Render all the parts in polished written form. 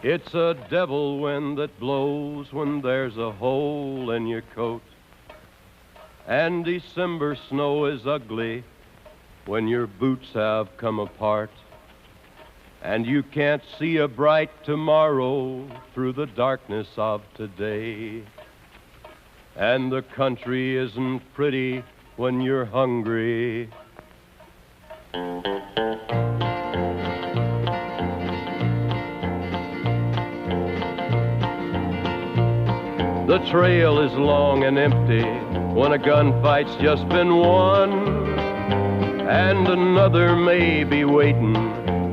It's a devil wind that blows when there's a hole in your coat. And December snow is ugly when your boots have come apart. And you can't see a bright tomorrow through the darkness of today. And the country isn't pretty when you're hungry. The trail is long and empty when a gunfight's just been won, and another may be waiting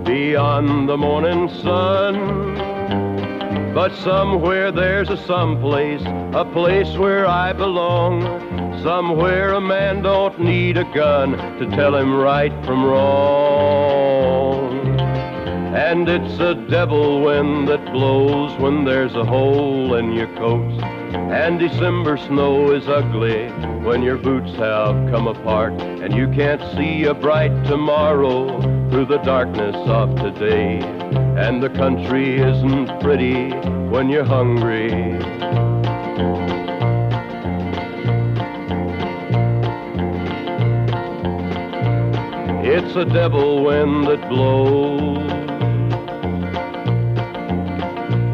beyond the morning sun. But somewhere there's a someplace, a place where I belong, somewhere a man don't need a gun to tell him right from wrong. And it's a devil wind that blows when there's a hole in your coat. And December snow is ugly when your boots have come apart, and you can't see a bright tomorrow through the darkness of today. And the country isn't pretty when you're hungry. It's a devil wind that blows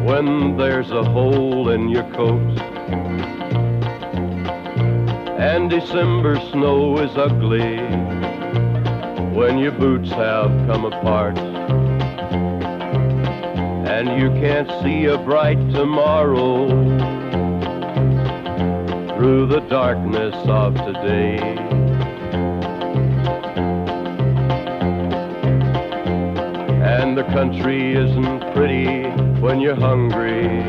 when there's a hole in your coat. And December snow is ugly when your boots have come apart, and you can't see a bright tomorrow through the darkness of today. And the country isn't pretty when you're hungry.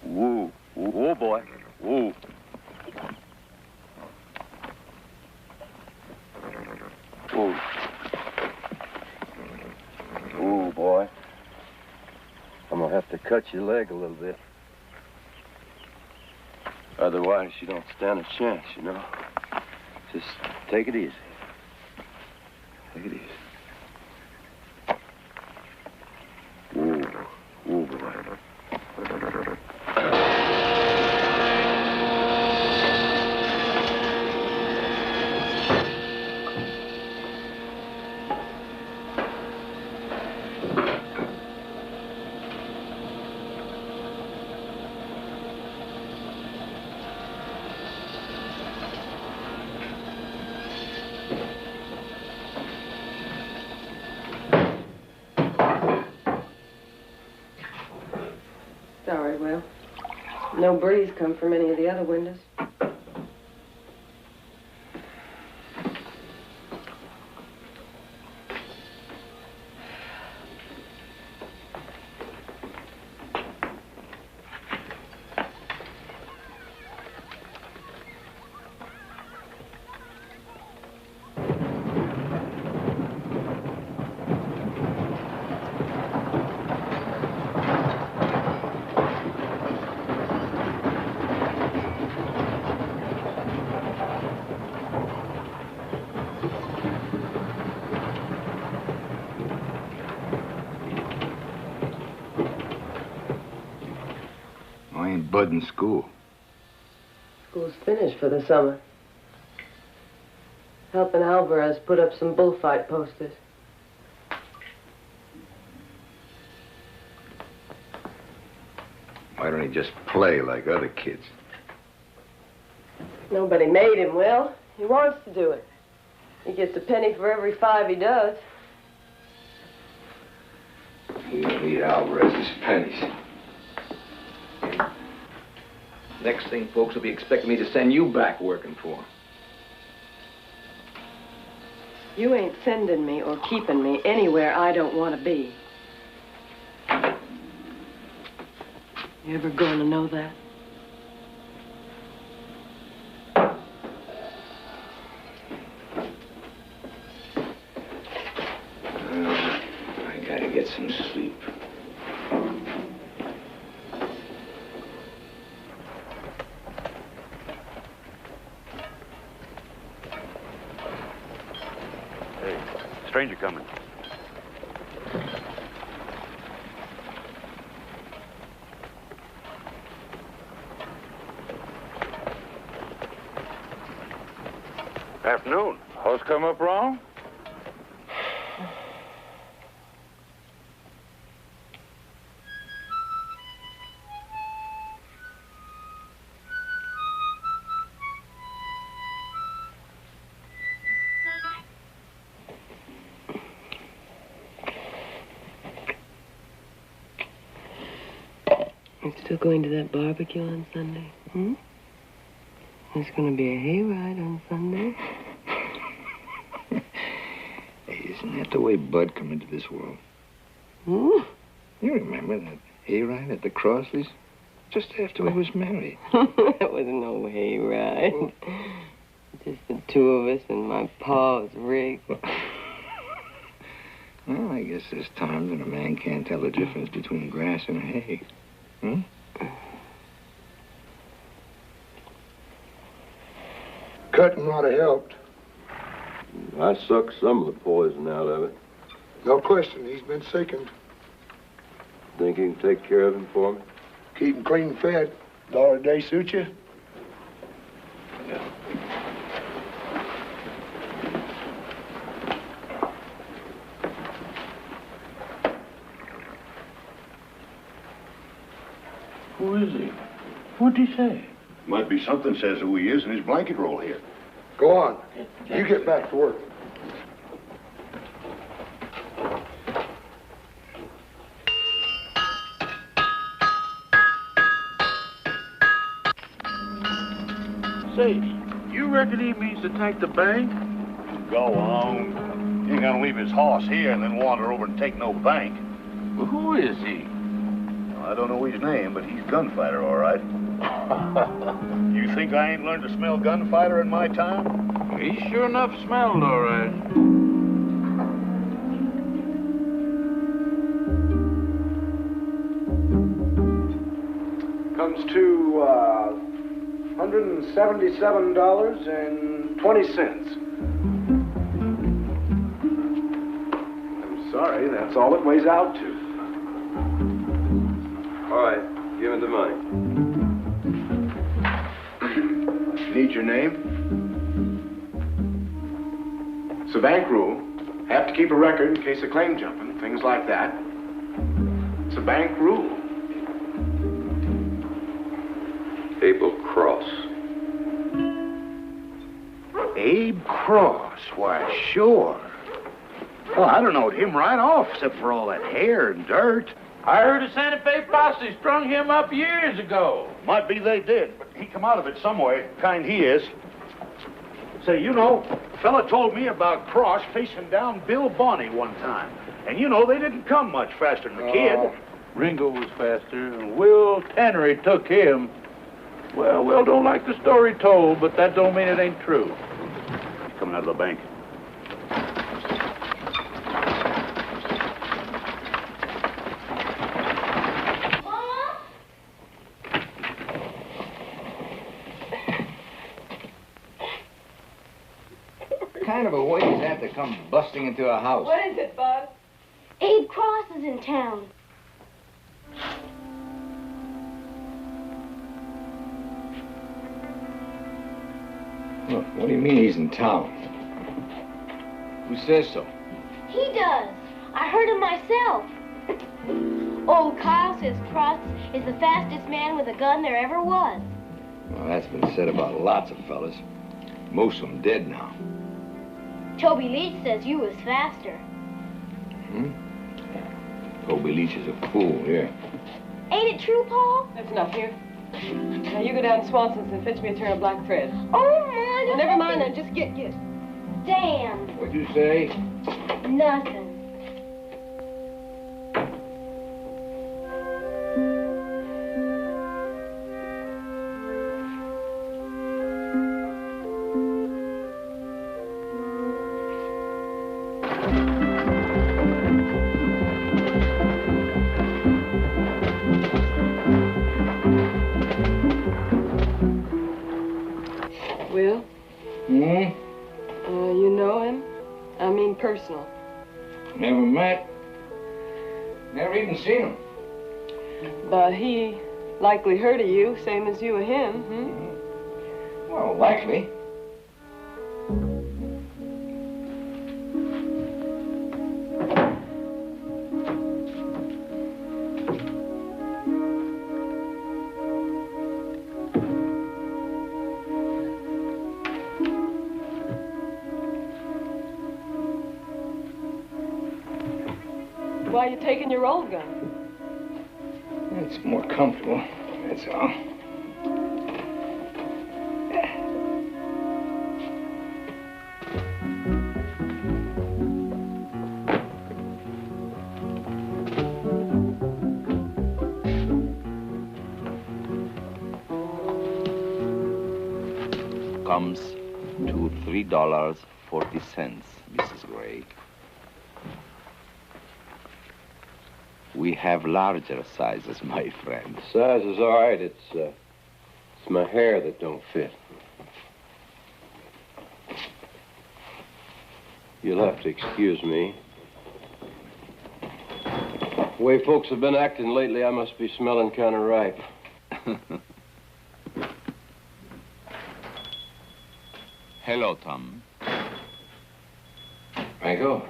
Woo. Whoa, boy. Woo. Woo. Woo, boy. I'm gonna have to cut your leg a little bit. Otherwise, you don't stand a chance, you know. Just take it easy. Take it easy. Woo. Woo, boy. Sorry, Will. No breeze come from any of the other windows. I ain't budding school. School's finished for the summer. Helping Alvarez put up some bullfight posters. Why don't he just play like other kids? Nobody made him, Will. He wants to do it. He gets a penny for every 5 he does. You don't need Alvarez's pennies. Next thing, folks will be expecting me to send you back working for them. You ain't sending me or keeping me anywhere I don't want to be. You ever going to know that? I gotta get some sleep. Hey, stranger coming. Afternoon. House come up wrong? You still going to that barbecue on Sunday? Hmm? There's going to be a hayride on Sunday. Hey, isn't that the way Bud come into this world? Hmm? You remember that hayride at the Crossleys? Just after we was married. That was no hayride. Just the two of us and my pa's rig. Well, I guess there's times when a man can't tell the difference between grass and hay. Hmm? Cutting might have helped. I sucked some of the poison out of it. No question, he's been sickened. Think you can take care of him for me? Keep him clean fed. $1 a day suit you? Who is he? What'd he say? Might be something says who he is in his blanket roll here. Go on. You get back to work. Say, you reckon he means to take the bank? Go on. He ain't gonna leave his horse here and then wander over and take no bank. Well, who is he? I don't know his name, but he's gunfighter, all right. You think I ain't learned to smell gunfighter in my time? He sure enough smelled all right. Comes to $177.20. I'm sorry, that's all it weighs out to. All right, give him the money. Need your name? It's a bank rule. Have to keep a record in case of claim jumping, things like that. It's a bank rule. Abel Cross. Abe Cross? Why, sure. Well, I don't know him right off, except for all that hair and dirt. I heard a Santa Fe posse strung him up years ago. Might be they did, but he come out of it some way. Kind he is. Say, you know, a fella told me about Cross facing down Bill Bonney one time. And you know, they didn't come much faster than the kid. Ringo was faster, and Will Tannery took him. Well, Will don't like the story told, but that don't mean it ain't true. He's coming out of the bank. What kind of a way is that to come busting into a house? What is it, Bud? Abe Cross is in town. What do you mean he's in town? Who says so? He does. I heard him myself. Old Kyle says Cross is the fastest man with a gun there ever was. Well, that's been said about lots of fellas. Most of them dead now. Toby Leach says you was faster. Toby Leach is a fool, yeah. Ain't it true, Paul? That's enough here. Now you go down to Swanson's and fetch me a turn of black Fred. Oh, my. Never mind then, just get. Damn. What'd you say? Nothing. Will? Hmm? You know him? I mean personal. Never met. Never even seen him. But he likely heard of you, same as you of him, hmm? Well, likely. Why are you taking your old gun? It's more comfortable, that's all. Comes to $3.40, Mrs. Gray. We have larger sizes, my friend. Size is all right. It's my hair that don't fit. You'll have to excuse me. The way folks have been acting lately, I must be smelling kind of ripe. Hello, Tom. Franco,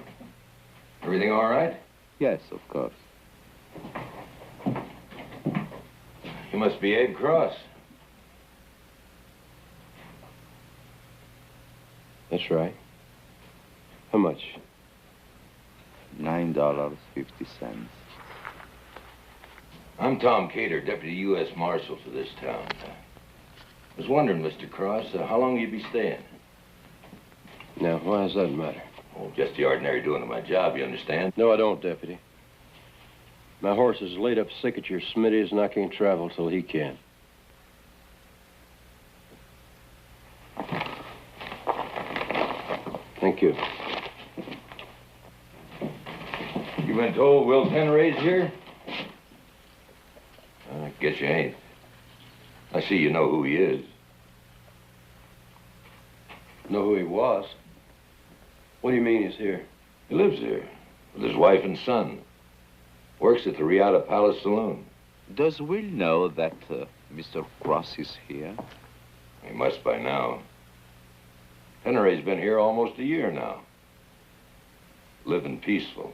everything all right? Yes, of course. You must be Abe Cross. That's right. How much? $9.50. I'm Tom Cater, Deputy U.S. Marshal for this town. I was wondering, Mr. Cross, how long you'd be staying? Now, why does that matter? Oh, just the ordinary doing of my job, you understand? No, I don't, Deputy. My horse is laid up sick at your smitty's, and I can't travel till he can. Thank you. You been told Will Tenray's here? I guess you ain't. I see you know who he is. Know who he was? What do you mean he's here? He lives here with his wife and son. Works at the Riata Palace Saloon. Does Will know that Mr. Cross is here? He must by now. Tenray's been here almost a year now. Living peaceful.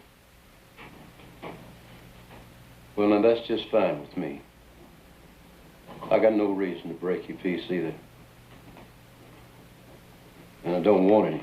Well, now, that's just fine with me. I got no reason to break your peace either. And I don't want any.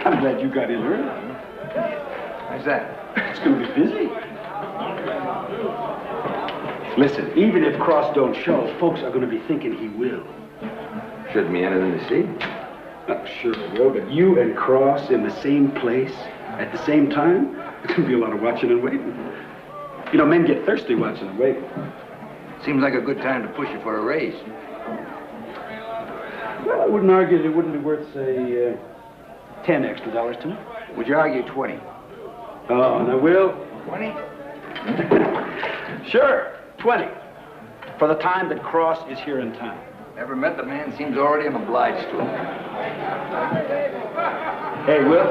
I'm glad you got in early. How's that? It's gonna be busy. Listen, even if Cross don't show, folks are going to be thinking he will. Shouldn't be anything to see. Oh, sure it will, but you and Cross in the same place at the same time? There's going to be a lot of watching and waiting. You know, men get thirsty watching and waiting. Seems like a good time to push you for a raise. Well, I wouldn't argue that it wouldn't be worth, say, $10 extra to me. Would you argue 20? Oh, now, Will? 20? Sure, 20. For the time that Cross is here in town. Never met the man, seems already I'm obliged to him. Hey, Will.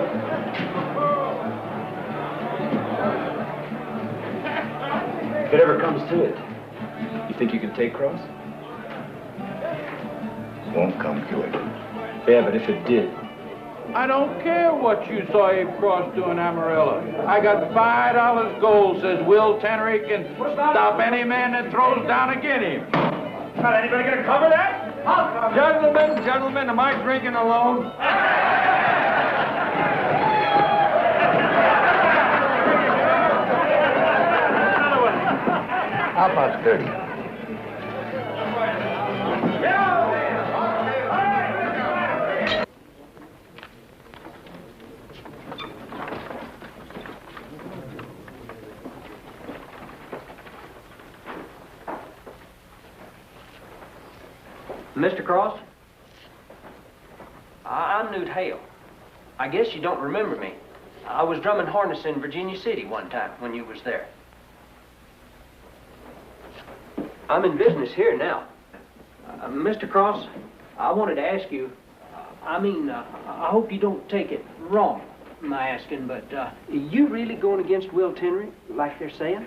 If it ever comes to it, you think you can take Cross? Won't come to it. Yeah, but if it did. I don't care what you saw Abe Cross doing, Amarillo. I got $5 gold, says Will Tannery can stop any man that throws down against him. Not anybody gonna cover that? I'll cover it. Gentlemen, am I drinking alone? How about 30? Mr. Cross? I'm Newt Hale. I guess you don't remember me. I was drumming harness in Virginia City one time when you was there. I'm in business here now. Mr. Cross, I wanted to ask you, I hope you don't take it wrong, my asking, but you really going against Will Tannery, like they're saying?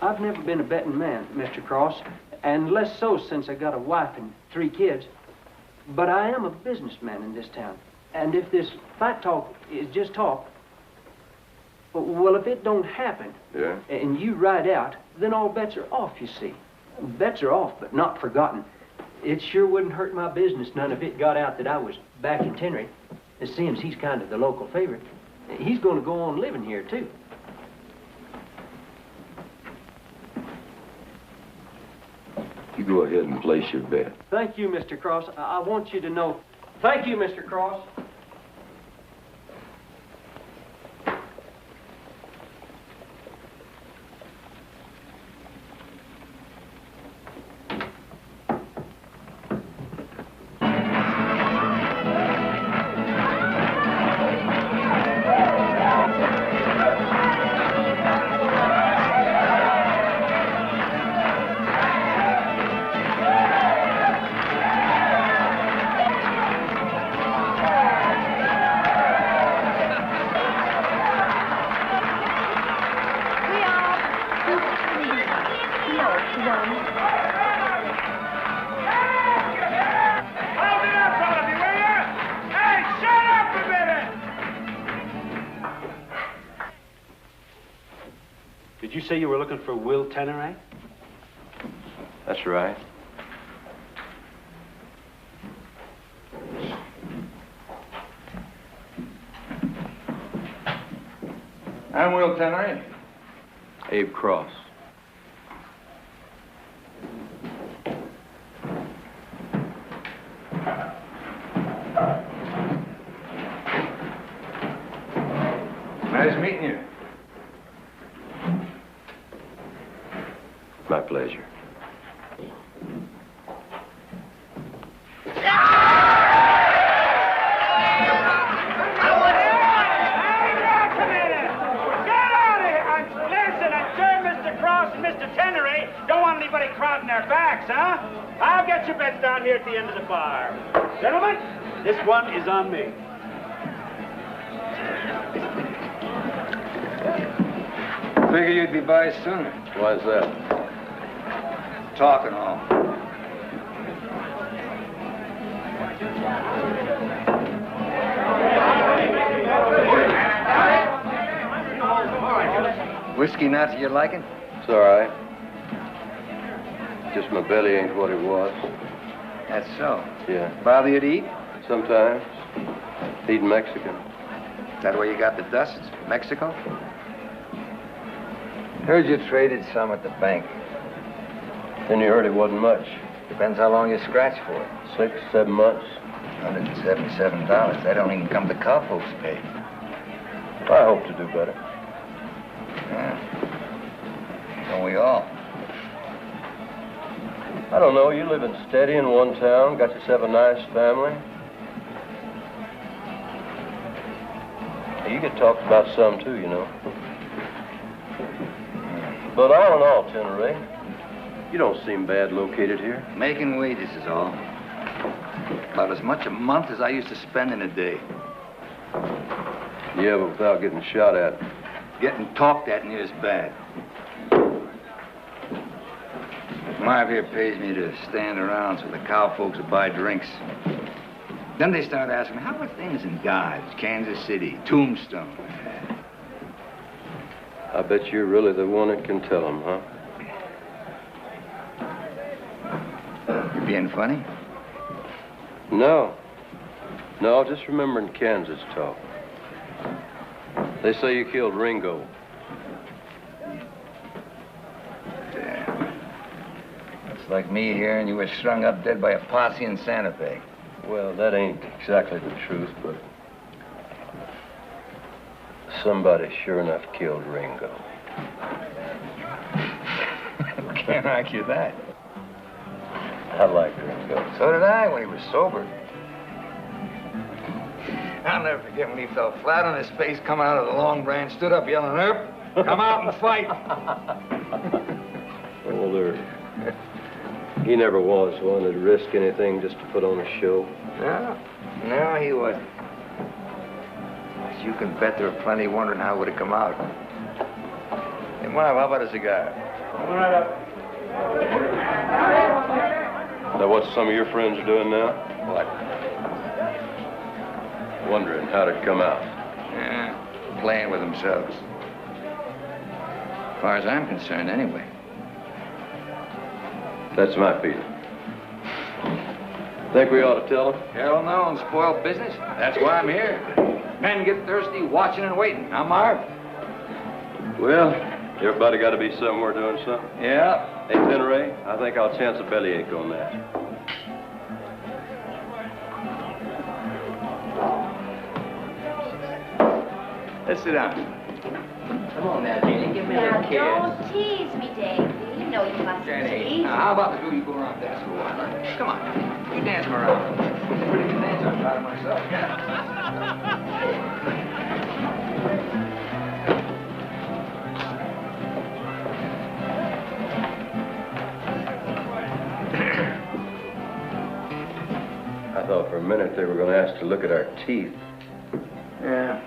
I've never been a betting man, Mr. Cross, and less so since I got a wife and 3 kids. But I am a businessman in this town. And if this fight talk is just talk, well, if it don't happen, Yeah? and you ride out, then all bets are off, you see. Bets are off, but not forgotten. It sure wouldn't hurt my business none if it got out that I was back in Tannery. It seems he's kind of the local favorite. He's going to go on living here, too. You go ahead and place your bet. Thank you, Mr. Cross. I want you to know. Thank you, Mr. Cross. Did you say you were looking for Will Tannery? That's right. I'm Will Tannery. Abe Cross. Nice meeting you. My pleasure. Mr. Tannery don't want anybody crowding their backs, huh? I'll get your bets down here at the end of the bar. Gentlemen, This one is on me. Figure you'd be by sooner. Why's that? Talk and all. Whiskey not to your liking? It's all right. Just my belly ain't what it was. That's so. Yeah. Bother you to eat? Sometimes. Eating Mexican. Is that where you got the dust? Mexico? Heard you traded some at the bank. Then you heard it wasn't much. Depends how long you scratch for it. 6, 7 months. $177. That don't even come to cowfolks pay. I hope to do better. Yeah. Don't we all? I don't know, you living steady in one town, got yourself a nice family. You get talked about some too, you know. But all in all, Tenere, you don't seem bad located here. Making wages is all. About as much a month as I used to spend in a day. Yeah, but without getting shot at. Getting talked at near as bad. Marv here pays me to stand around so the cowfolks will buy drinks. Then they start asking me, how are things in Dodge, Kansas City, Tombstone? I bet you're really the one that can tell them, huh? You being funny? No. No, just remembering Kansas talk. They say you killed Ringo. Yeah. It's like me here and you were strung up dead by a posse in Santa Fe. Well, that ain't exactly the truth, but somebody sure enough killed Ringo. Can't argue that. I liked Ringo. So did I when he was sober. I'll never forget when he fell flat on his face coming out of the Long Branch, stood up yelling, "Earp, come out and fight." Old Earp. He never was one that'd risk anything just to put on a show. No, he wasn't. As you can bet there were plenty wondering how it would have come out. Hey, Marv, how about a cigar? Come right up. Is that what some of your friends are doing now? What? Wondering how it'd come out. Yeah, playing with themselves. As far as I'm concerned, anyway. That's my feeling. Think we ought to tell them? Hell no, and spoil business. That's why I'm here. Men get thirsty watching and waiting. Huh, Marv? Well, everybody got to be somewhere doing something. Yeah. Hey, Tenere, I think I'll chance a bellyache on that. Let's sit down. Come on now, Jenny. Give me a little kiss. Don't tease me, Davy. You know you mustn't Jenny, tease. now how about the two you go around dance for a while? Huh? Come on. You dance them around. It's a pretty good dance. I'm proud of myself. I thought for a minute they were going to ask to look at our teeth. Yeah.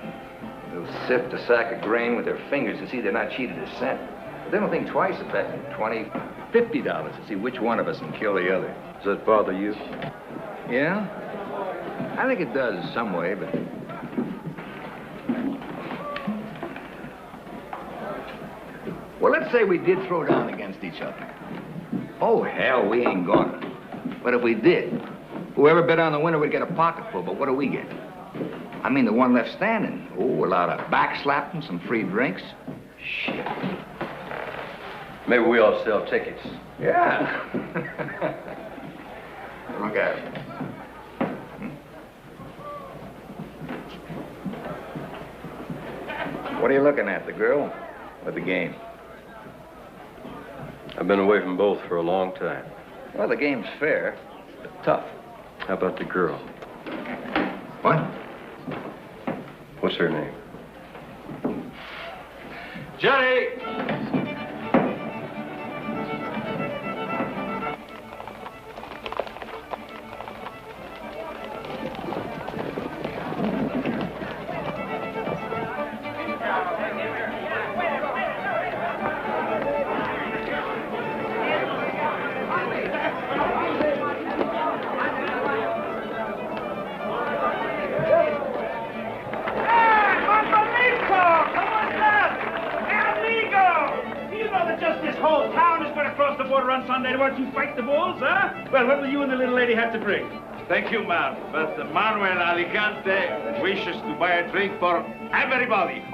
They'll sift a sack of grain with their fingers to see they're not cheated a cent. But they don't think twice of betting $20, $50 to see which one of us can kill the other. Does that bother you? Yeah? I think it does in some way, but... Well, let's say we did throw down against each other. Oh, hell, we ain't gonna. But if we did, whoever bet on the winner would get a pocketful, but what do we get? I mean, the one left standing. Oh, a lot of backslapping, some free drinks. Shit. Maybe we ought to sell tickets. Yeah. Look at it. What are you looking at, the girl or the game? I've been away from both for a long time. Well, the game's fair, but tough. How about the girl? What? What's her name? Johnny! Want you fight the bulls, huh? Well, what will you and the little lady have to drink? Thank you, ma'am. But Manuel Alicante wishes to buy a drink for everybody.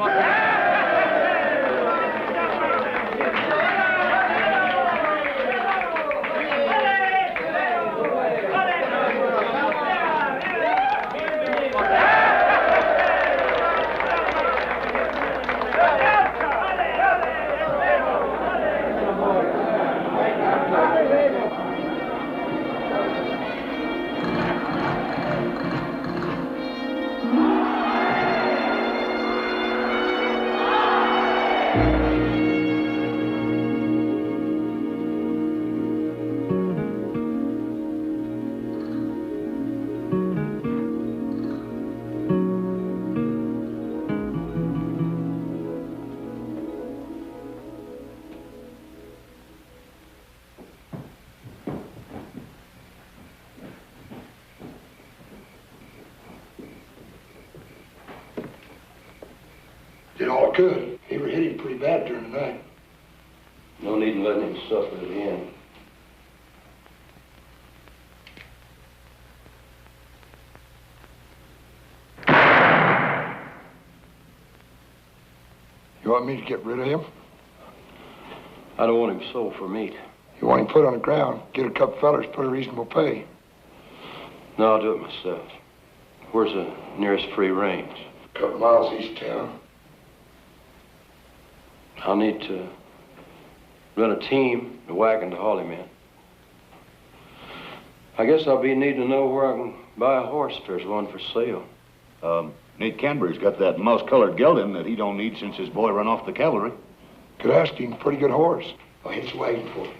Did all I could. He hit him pretty bad during the night. No need in letting him suffer to the end. You want me to get rid of him? I don't want him sold for meat. You want him put on the ground, get a couple fellers, put a reasonable pay. No, I'll do it myself. Where's the nearest free range? A couple miles east of town. I'll need to run a team to whack and to haul him in. I guess I'll be needing to know where I can buy a horse if there's one for sale. Nate Canterbury's got that mouse-colored gelding that he don't need since his boy run off the cavalry. Could ask him, pretty good horse. I'll hitch a wagon for him.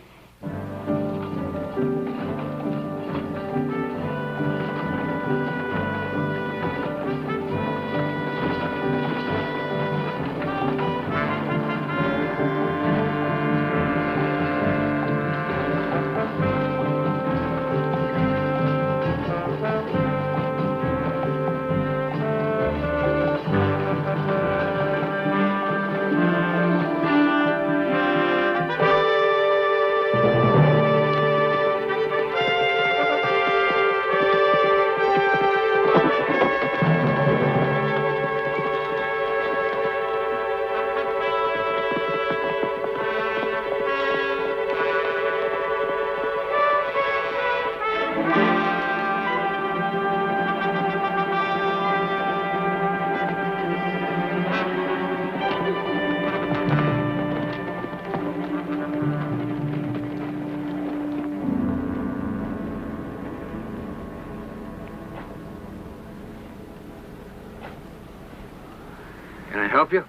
Help you?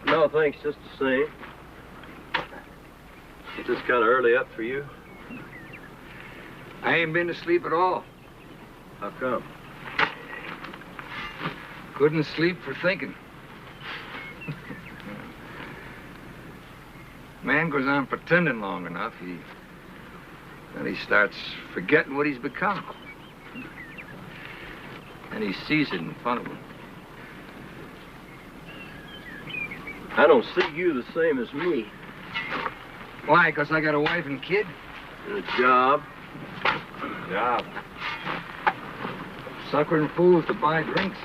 No, thanks, just the same. Is this kind of early up for you? I ain't been to sleep at all. How come? Couldn't sleep for thinking. Man goes on pretending long enough, then he starts forgetting what he's become. And he sees it in front of him. I don't see you the same as me. Why? Because I got a wife and kid? And a job. Job. Suckering fools to buy drinks.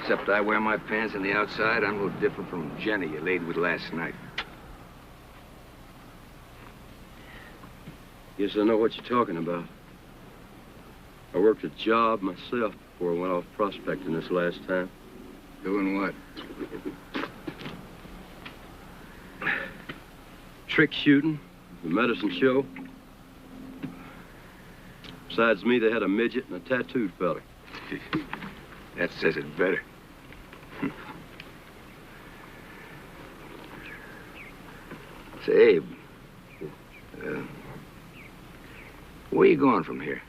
Except I wear my pants on the outside, I'm no different from Jenny you laid with last night. Guess I know what you're talking about. I worked a job myself before I went off prospecting this last time. Doing what? Trick shooting, the medicine show. Besides me, they had a midget and a tattooed fella. That says it better. Say, Abe, where you going from here?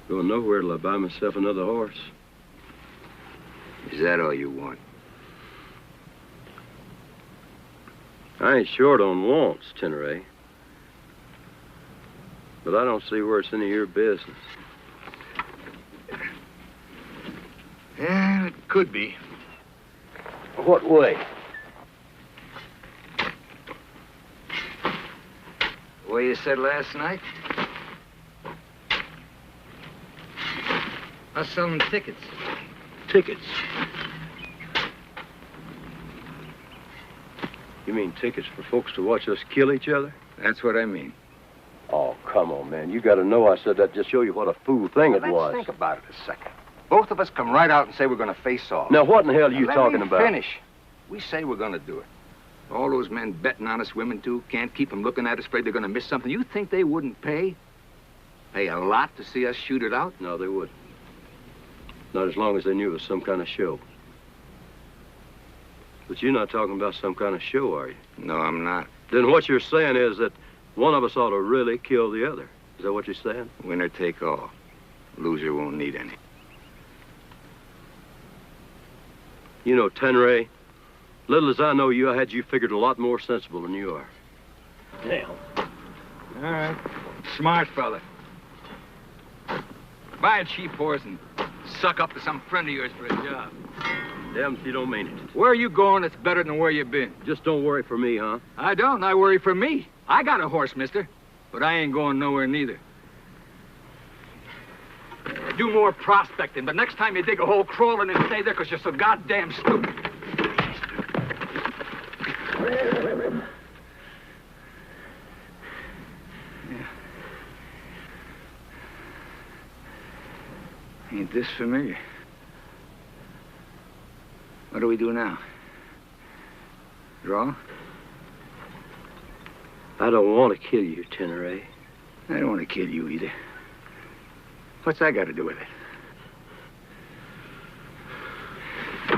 Going nowhere till I buy myself another horse. Is that all you want? I ain't short on wants, Tenere. But I don't see where it's any of your business. Yeah, it could be. What way? The way you said last night? Us selling tickets. Tickets? You mean tickets for folks to watch us kill each other? That's what I mean. Oh, come on, man. You gotta know I said that just to show you what a fool thing it was. Let's think about it a second. Both of us come right out and say we're gonna face off. Now, what in the hell are you talking about? Finish. We say we're gonna do it. All those men betting on us, women too, can't keep them looking at us, afraid they're gonna miss something. You think they wouldn't pay? Pay a lot to see us shoot it out? No, they wouldn't. Not as long as they knew it was some kind of show. But you're not talking about some kind of show, are you? No, I'm not. Then what you're saying is that one of us ought to really kill the other. Is that what you're saying? Winner take all. Loser won't need any. You know, Tenere, little as I know you, I had you figured a lot more sensible than you are. Damn. All right. Smart fella. Buy a cheap horse and suck up to some friend of yours for a job. Damn if you don't mean it. Where are you going that's better than where you've been? Just don't worry for me, huh? I don't. I worry for me. I got a horse, mister. But I ain't going nowhere neither. Do more prospecting, but next time you dig a hole, crawl in and stay there because you're so goddamn stupid. Ain't this familiar? What do we do now? Draw? I don't want to kill you, Tenere. I don't want to kill you either. What's that got to do with it?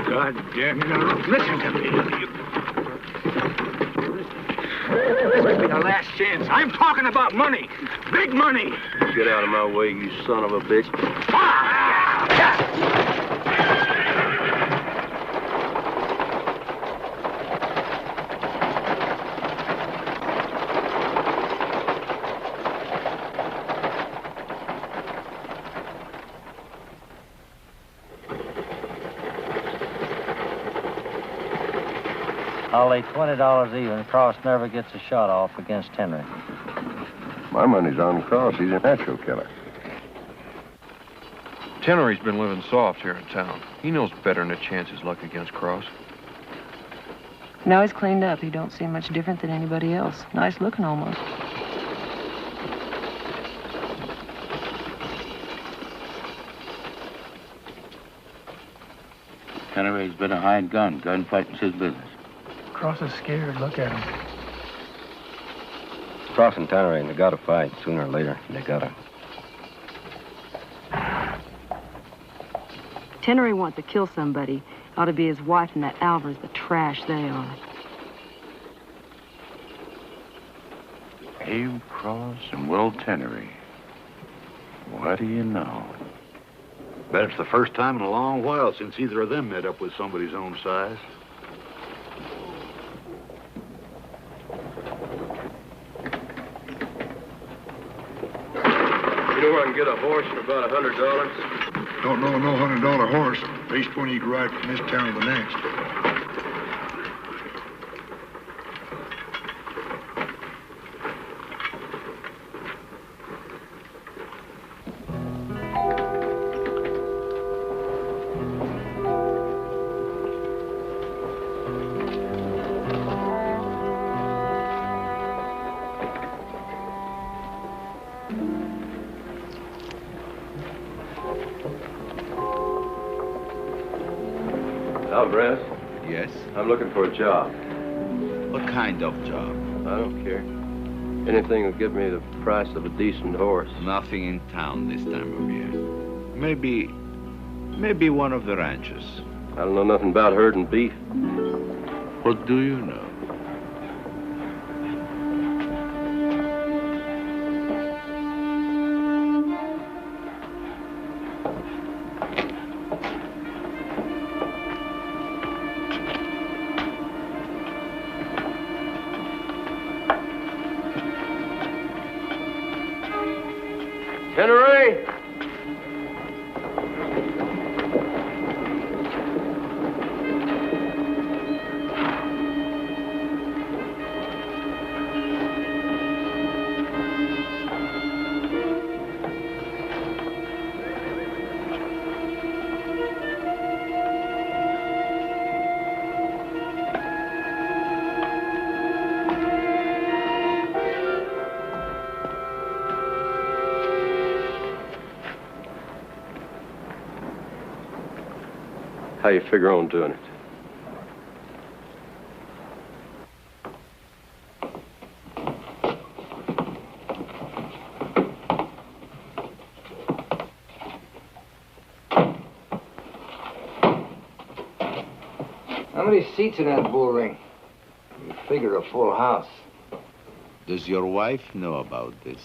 God damn you, now listen to me. This could be the last chance. I'm talking about money. Big money. Get out of my way, you son of a bitch. I'll lay $20 even. Cross never gets a shot off against Henry. My money's on Cross. He's a natural killer. Tenery's been living soft here in town. He knows better than to chance his luck against Cross. Now he's cleaned up. He don't seem much different than anybody else. Nice looking almost. Tenery's been a hired gun. Gunfighting's his business. Cross is scared. Look at him. Cross and Tanneray, and they gotta fight. Sooner or later, they gotta. Tenery wants to kill somebody. Ought to be his wife and that Alvarez, the trash they are. Abe Cross and Will Tenery. What do you know? Bet it's the first time in a long while since either of them met up with somebody's own size. You know where I can get a horse for about $100? Don't know no $100 horse. Least one you can ride from this town to the next. Alvarez? Yes? I'm looking for a job. What kind of job? I don't care. Anything will give me the price of a decent horse. Nothing in town this time of year. Maybe one of the ranches. I don't know nothing about herding beef. What do you know? Henry! How you figure on doing it? How many seats in that bull ring? You figure a full house. Does your wife know about this?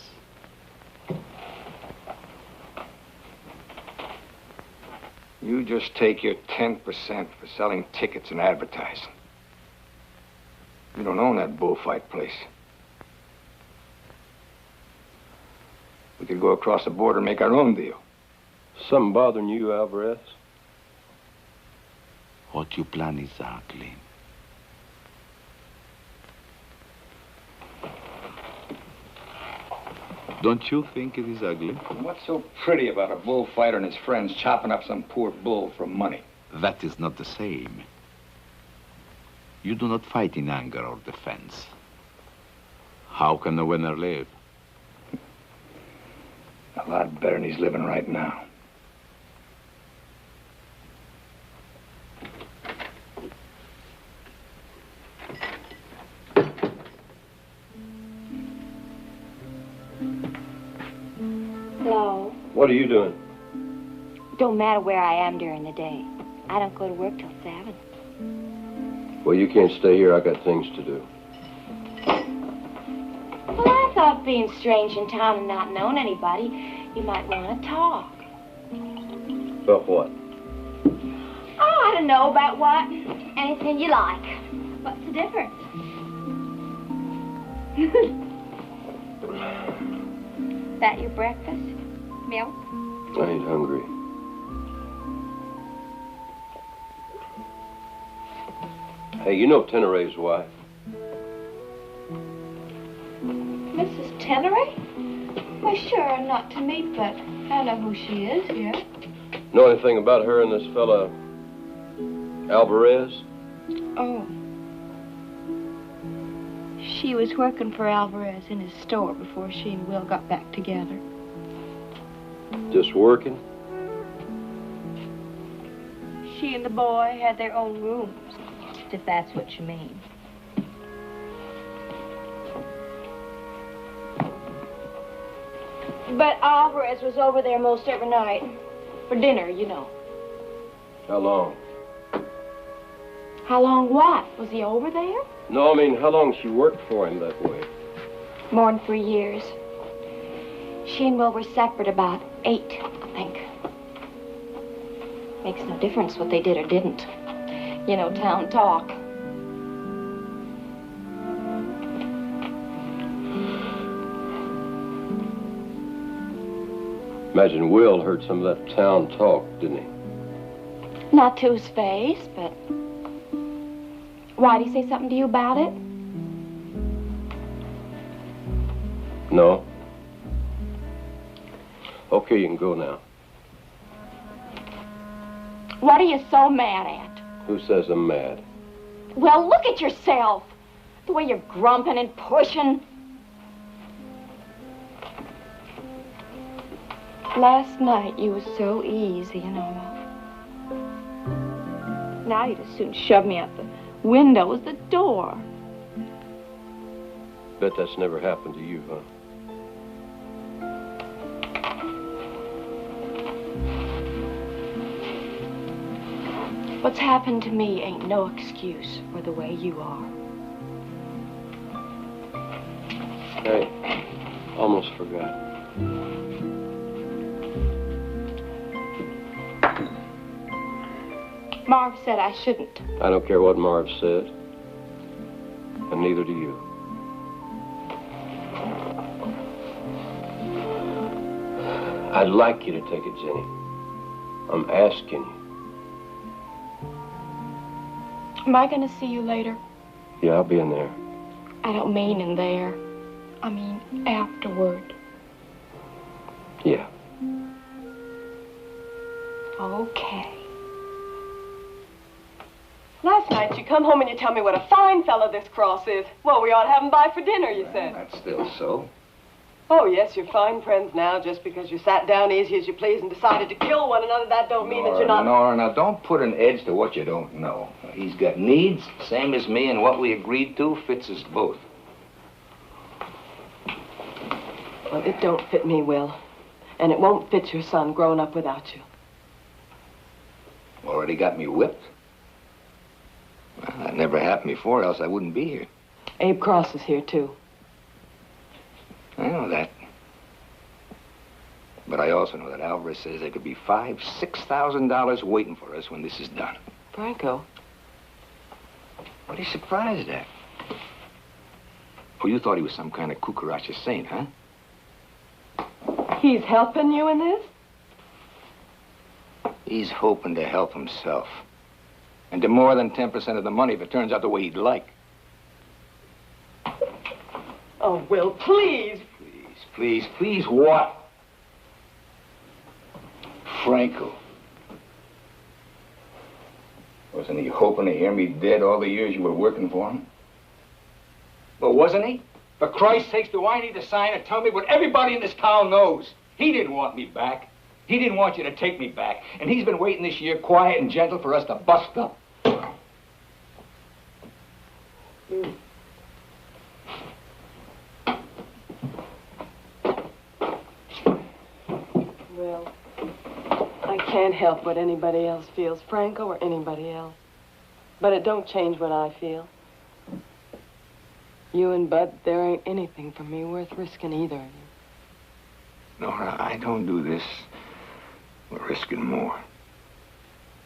You just take your 10% for selling tickets and advertising. You don't own that bullfight place. We could go across the border and make our own deal. Something bothering you, Alvarez? What you plan is ugly. Don't you think it is ugly? What's so pretty about a bullfighter and his friends chopping up some poor bull for money? That is not the same. You do not fight in anger or defense. How can the winner live? A lot better than he's living right now. Hello. What are you doing? Don't matter where I am during the day. I don't go to work till 7. Well, you can't stay here. I got things to do. Well, I thought being strange in town and not knowing anybody, you might want to talk. About what? Oh, I don't know about what. Anything you like. What's the difference? That your breakfast? Milk? I ain't hungry. Hey, you know Tenere's wife? Mrs. Teneray? Why, sure, not to me, but I know who she is, yeah. Know anything about her and this fella, Alvarez? Oh. She was working for Alvarez in his store before she and Will got back together. Just working? She and the boy had their own rooms, if that's what you mean. But Alvarez was over there most every night. For dinner, you know. How long? How long what? Was he over there? No, I mean, how long she worked for him that way? More than 3 years. She and Will were separate about 8, I think. Makes no difference what they did or didn't. You know, town talk. Imagine Will heard some of that town talk, didn't he? Not to his face, but... Why'd he say something to you about it? No. Okay, you can go now. What are you so mad at? Who says I'm mad? Well, look at yourself. The way you're grumping and pushing. Last night, you was so easy, you know. Now you'd as soon shove me out the window as the door. Bet that's never happened to you, huh? What's happened to me ain't no excuse for the way you are. Hey, almost forgot. Marv said I shouldn't. I don't care what Marv said. And neither do you. I'd like you to take it, Jenny. I'm asking you. Am I gonna see you later? Yeah, I'll be in there. I don't mean in there. I mean afterward. Yeah. Okay. Last night you come home and you tell me what a fine fella this Cross is. Well, we ought to have him by for dinner, you said. That's still so. Oh, yes, you're fine friends now. Just because you sat down easy as you please and decided to kill one another, that don't mean that you're not... Nora, now don't put an edge to what you don't know. He's got needs, same as me, and what we agreed to fits us both. Well, it don't fit me, Will. And it won't fit your son growing up without you. Already got me whipped? Well, that never happened before, else I wouldn't be here. Abe Cross is here, too. I know that. But I also know that Alvarez says there could be $5,000, $6,000 waiting for us when this is done. Franco? What are you surprised at? Oh, you thought he was some kind of cucaracha saint, huh? He's helping you in this? He's hoping to help himself. And to more than 10% of the money if it turns out the way he'd like. Oh, Will, please. Please what? Franco. Wasn't he hoping to hear me dead all the years you were working for him? Well, wasn't he? For Christ's sakes, do I need to sign and tell me what everybody in this town knows? He didn't want me back. He didn't want you to take me back. And he's been waiting this year, quiet and gentle, for us to bust up. Well, I can't help what anybody else feels, Franco or anybody else. But it don't change what I feel. You and Bud, there ain't anything for me worth risking either of you. Nora, I don't do this. We're risking more.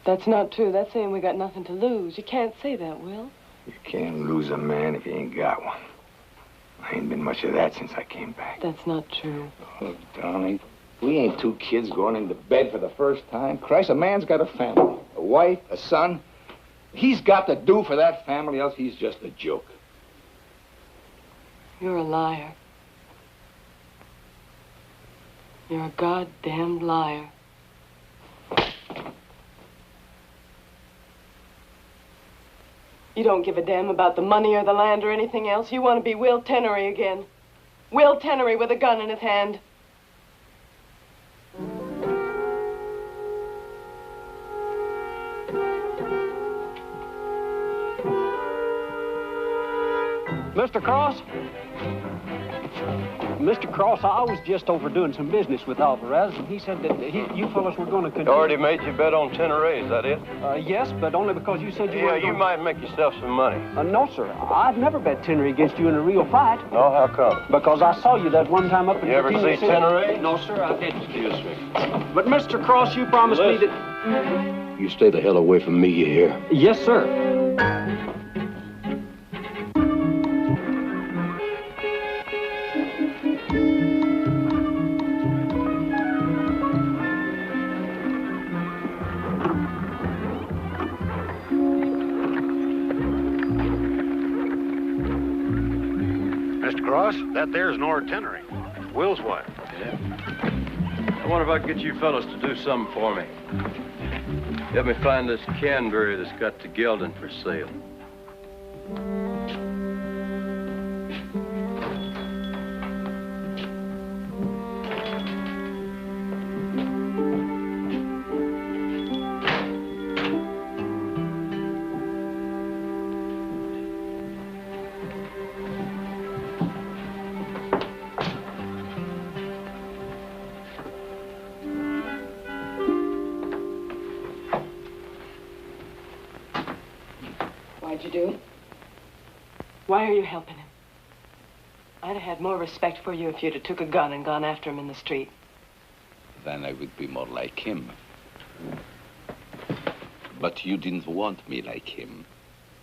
That's not true. That's saying we got nothing to lose. You can't say that, Will. You can't lose a man if you ain't got one. I ain't been much of that since I came back. That's not true. Look, darling, we ain't two kids going into bed for the first time. Christ, a man's got a family, a wife, a son. He's got to do for that family, else he's just a joke. You're a liar. You're a goddamned liar. You don't give a damn about the money or the land or anything else. You want to be Will Tenery again. Will Tenery with a gun in his hand. Mr. Cross? Mr. Cross, I was just over doing some business with Alvarez, and he said that you fellas were going to continue. Already made you bet on Teneray, is that it? Yes, but only because you said you were. Yeah, you might make yourself some money. No, sir. I'd never bet Teneray against you in a real fight. No, how come? Because I saw you that one time up in You ever see Teneray? No, sir, I didn't. Excuse me. But, Mr. Cross, you promised me that... You stay the hell away from me, you hear? Yes, sir. That there's Nora Tenery, Will's wife. Yeah. I wonder if I could get you fellas to do something for me. Help me find this Canberry that's got the gelding for sale. Why'd you do it? Why are you helping him? I'd have had more respect for you if you'd have took a gun and gone after him in the street. Then I would be more like him. But you didn't want me like him.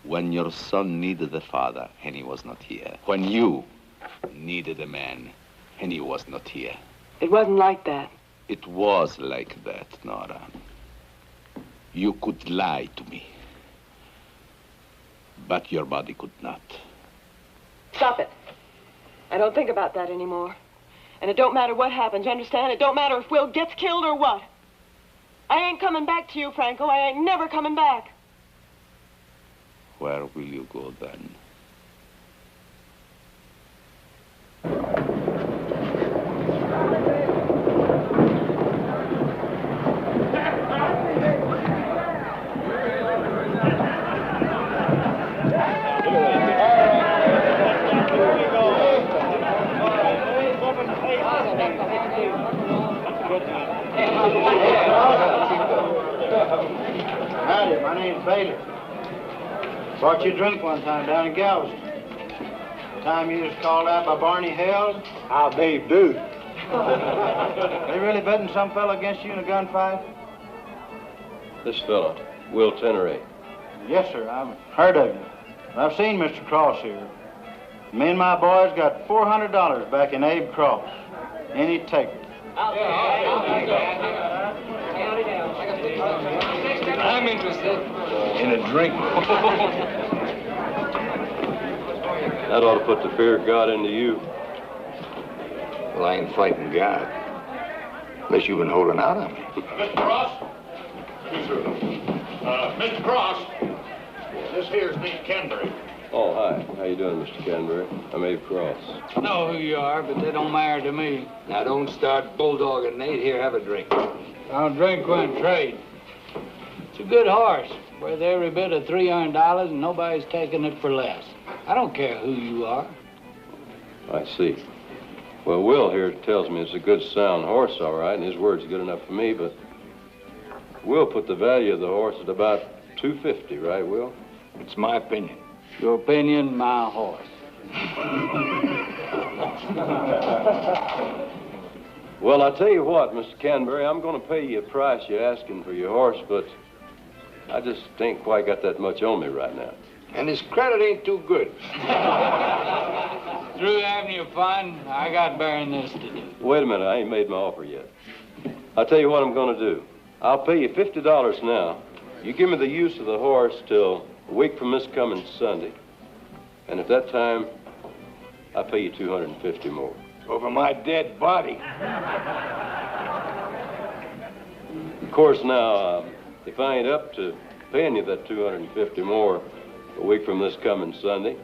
When your son needed a father, and he was not here. When you needed a man, and he was not here. It wasn't like that. It was like that, Nora. You could lie to me. But your body could not. Stop it. I don't think about that anymore. And it don't matter what happens, you understand? It don't matter if Will gets killed or what. I ain't coming back to you, Franco. I ain't never coming back. Where will you go then? Howdy, my name's Bailey. Bought you a drink one time down in Galveston. The time you was called out by Barney Hells, how they do. They really betting some fella against you in a gunfight? This fella, Will Teneray. Yes, sir, I've heard of you. I've seen Mr. Cross here. Me and my boys got $400 back in Abe Cross. Any takers. I'm interested. In a drink. That ought to put the fear of God into you. Well, I ain't fighting God. Unless you've been holding out on me. Mr. Cross? Mr. Cross? This here's Nate Canberry. Oh, hi. How you doing, Mr. Canberry? I'm Abe Cross. I know who you are, but that don't matter to me. Now, don't start bulldogging Nate. Here, have a drink. I'll drink one trade. It's a good horse, worth every bit of $300, and nobody's taking it for less. I don't care who you are. I see. Well, Will here tells me it's a good, sound horse, all right, and his word's good enough for me, but Will put the value of the horse at about $250, right, Will? It's my opinion. Your opinion, my horse. Well, I tell you what, Mr. Canberry, I'm going to pay you a price you're asking for your horse, but I just ain't quite got that much on me right now. And his credit ain't too good. Through having you fun, I got bearing this to do. Wait a minute, I ain't made my offer yet. I'll tell you what I'm going to do. I'll pay you $50 now. You give me the use of the horse till a week from this coming Sunday. And at that time, I'll pay you $250 more. Over my dead body. Of course, now, if I ain't up to paying you that $250 more a week from this coming Sunday,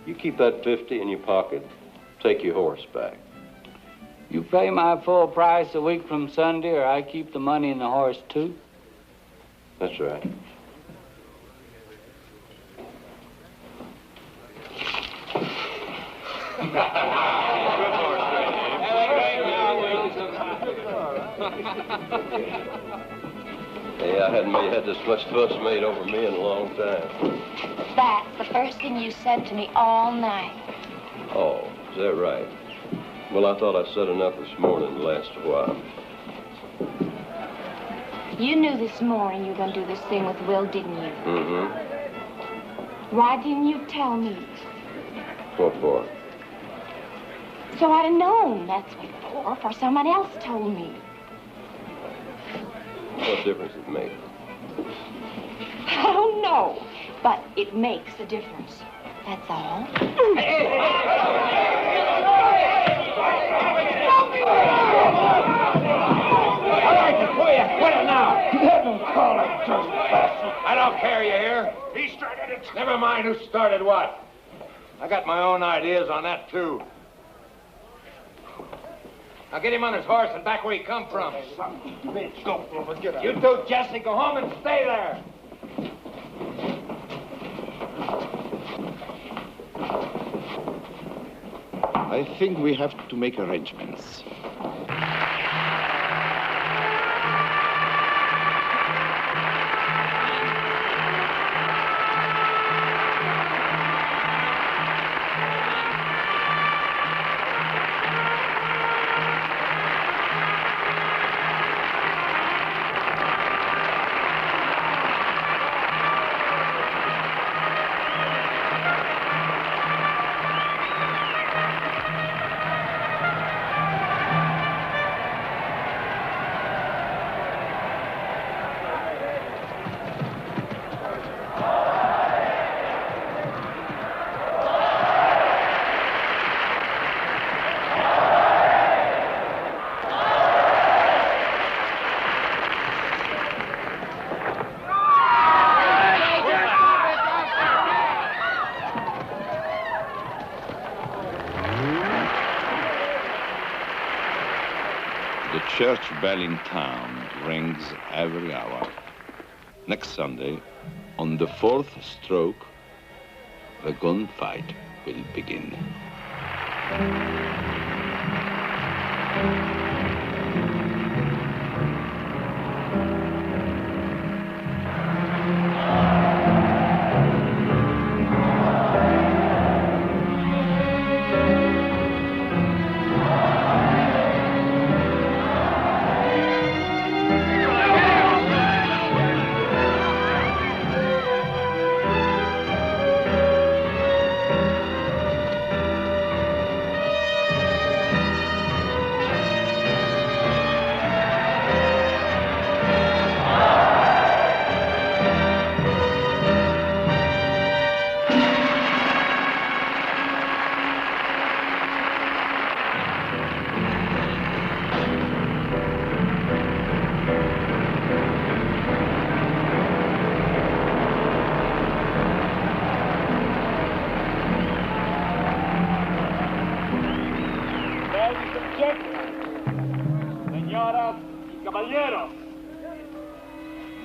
you keep that $50 in your pocket, take your horse back. You pay my full price a week from Sunday, or I keep the money in the horse, too? That's right. Hey, I hadn't had this much fuss made over me in a long time. That's the first thing you said to me all night. Oh, is that right? Well, I thought I said enough this morning to last a while. You knew this morning you were going to do this thing with Will, didn't you? Mm-hmm. Why didn't you tell me? What for? So I'd have known that's what for someone else told me. What difference does it make? I don't know, but it makes a difference. That's all. Quit it now! Let him call it, dirty bastard. I don't care, you hear? He started it. Never mind who started what. I got my own ideas on that, too. Now get him on his horse and back where he come from. Go, Clover, get out. You two, Jesse, go home and stay there. I think we have to make arrangements. The church bell in town rings every hour. Next Sunday, on the 4th stroke, the gunfight will begin.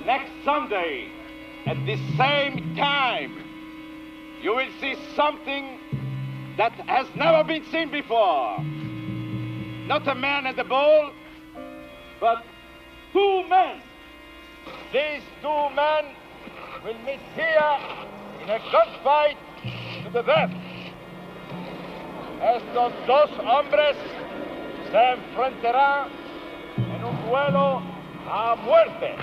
next Sunday, at the same time, you will see something that has never been seen before. Not a man at the bull, but two men. These two men will meet here in a gunfight to the death. Estos dos hombres se enfrentarán en un duelo a muerte.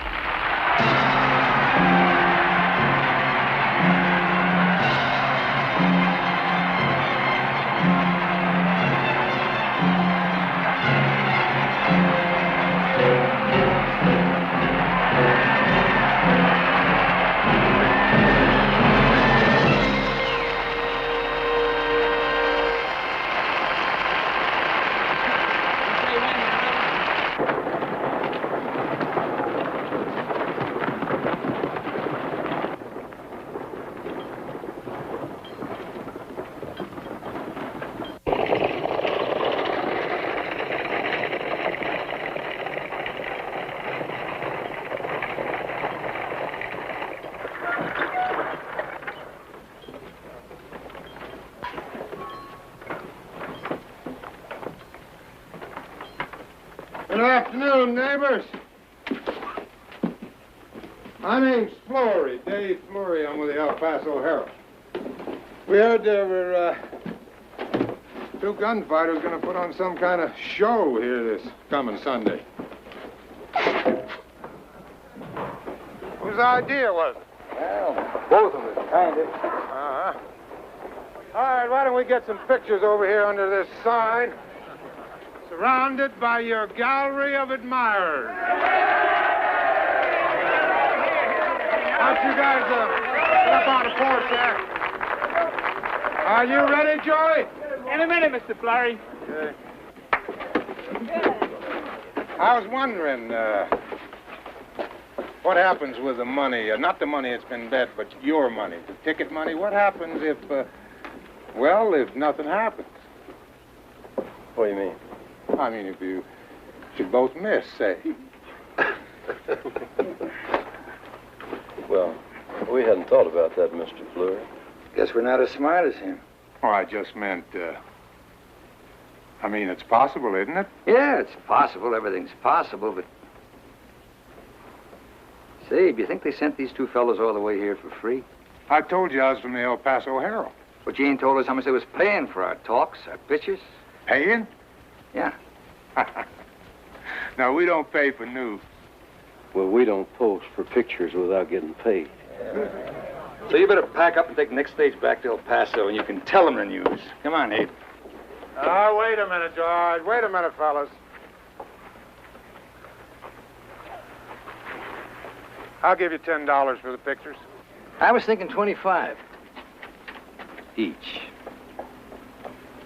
Good afternoon, neighbors. My name's Flurry, Dave Flurry. I'm with the El Paso Herald. We heard there were two gunfighters going to put on some kind of show here this coming Sunday. Whose idea was it? Well, both of us, kind of. Uh-huh. All right, why don't we get some pictures over here under this sign? Surrounded by your gallery of admirers. Why don't you guys get up on the porch there? Are you ready, Joey? In a minute, Mr. Flurry. Okay. I was wondering, what happens with the money? Not the money that's been bet, but your money, the ticket money. What happens if, well, if nothing happens? What do you mean? I mean, if you should both miss, say. Well, we hadn't thought about that, Mr. Fleur. Guess we're not as smart as him. Oh, I just meant, I mean, it's possible, isn't it? Yeah, it's possible. Everything's possible, but... Say, do you think they sent these two fellows all the way here for free? I told you I was from the El Paso Herald. But you ain't told us how much they was paying for our talks, our pictures. Paying? Yeah. No, we don't pay for news. Well, we don't post for pictures without getting paid. So you better pack up and take the next stage back to El Paso, and you can tell them the news. Come on, Abe. Wait a minute, George. Wait a minute, fellas. I'll give you $10 for the pictures. I was thinking 25. Each.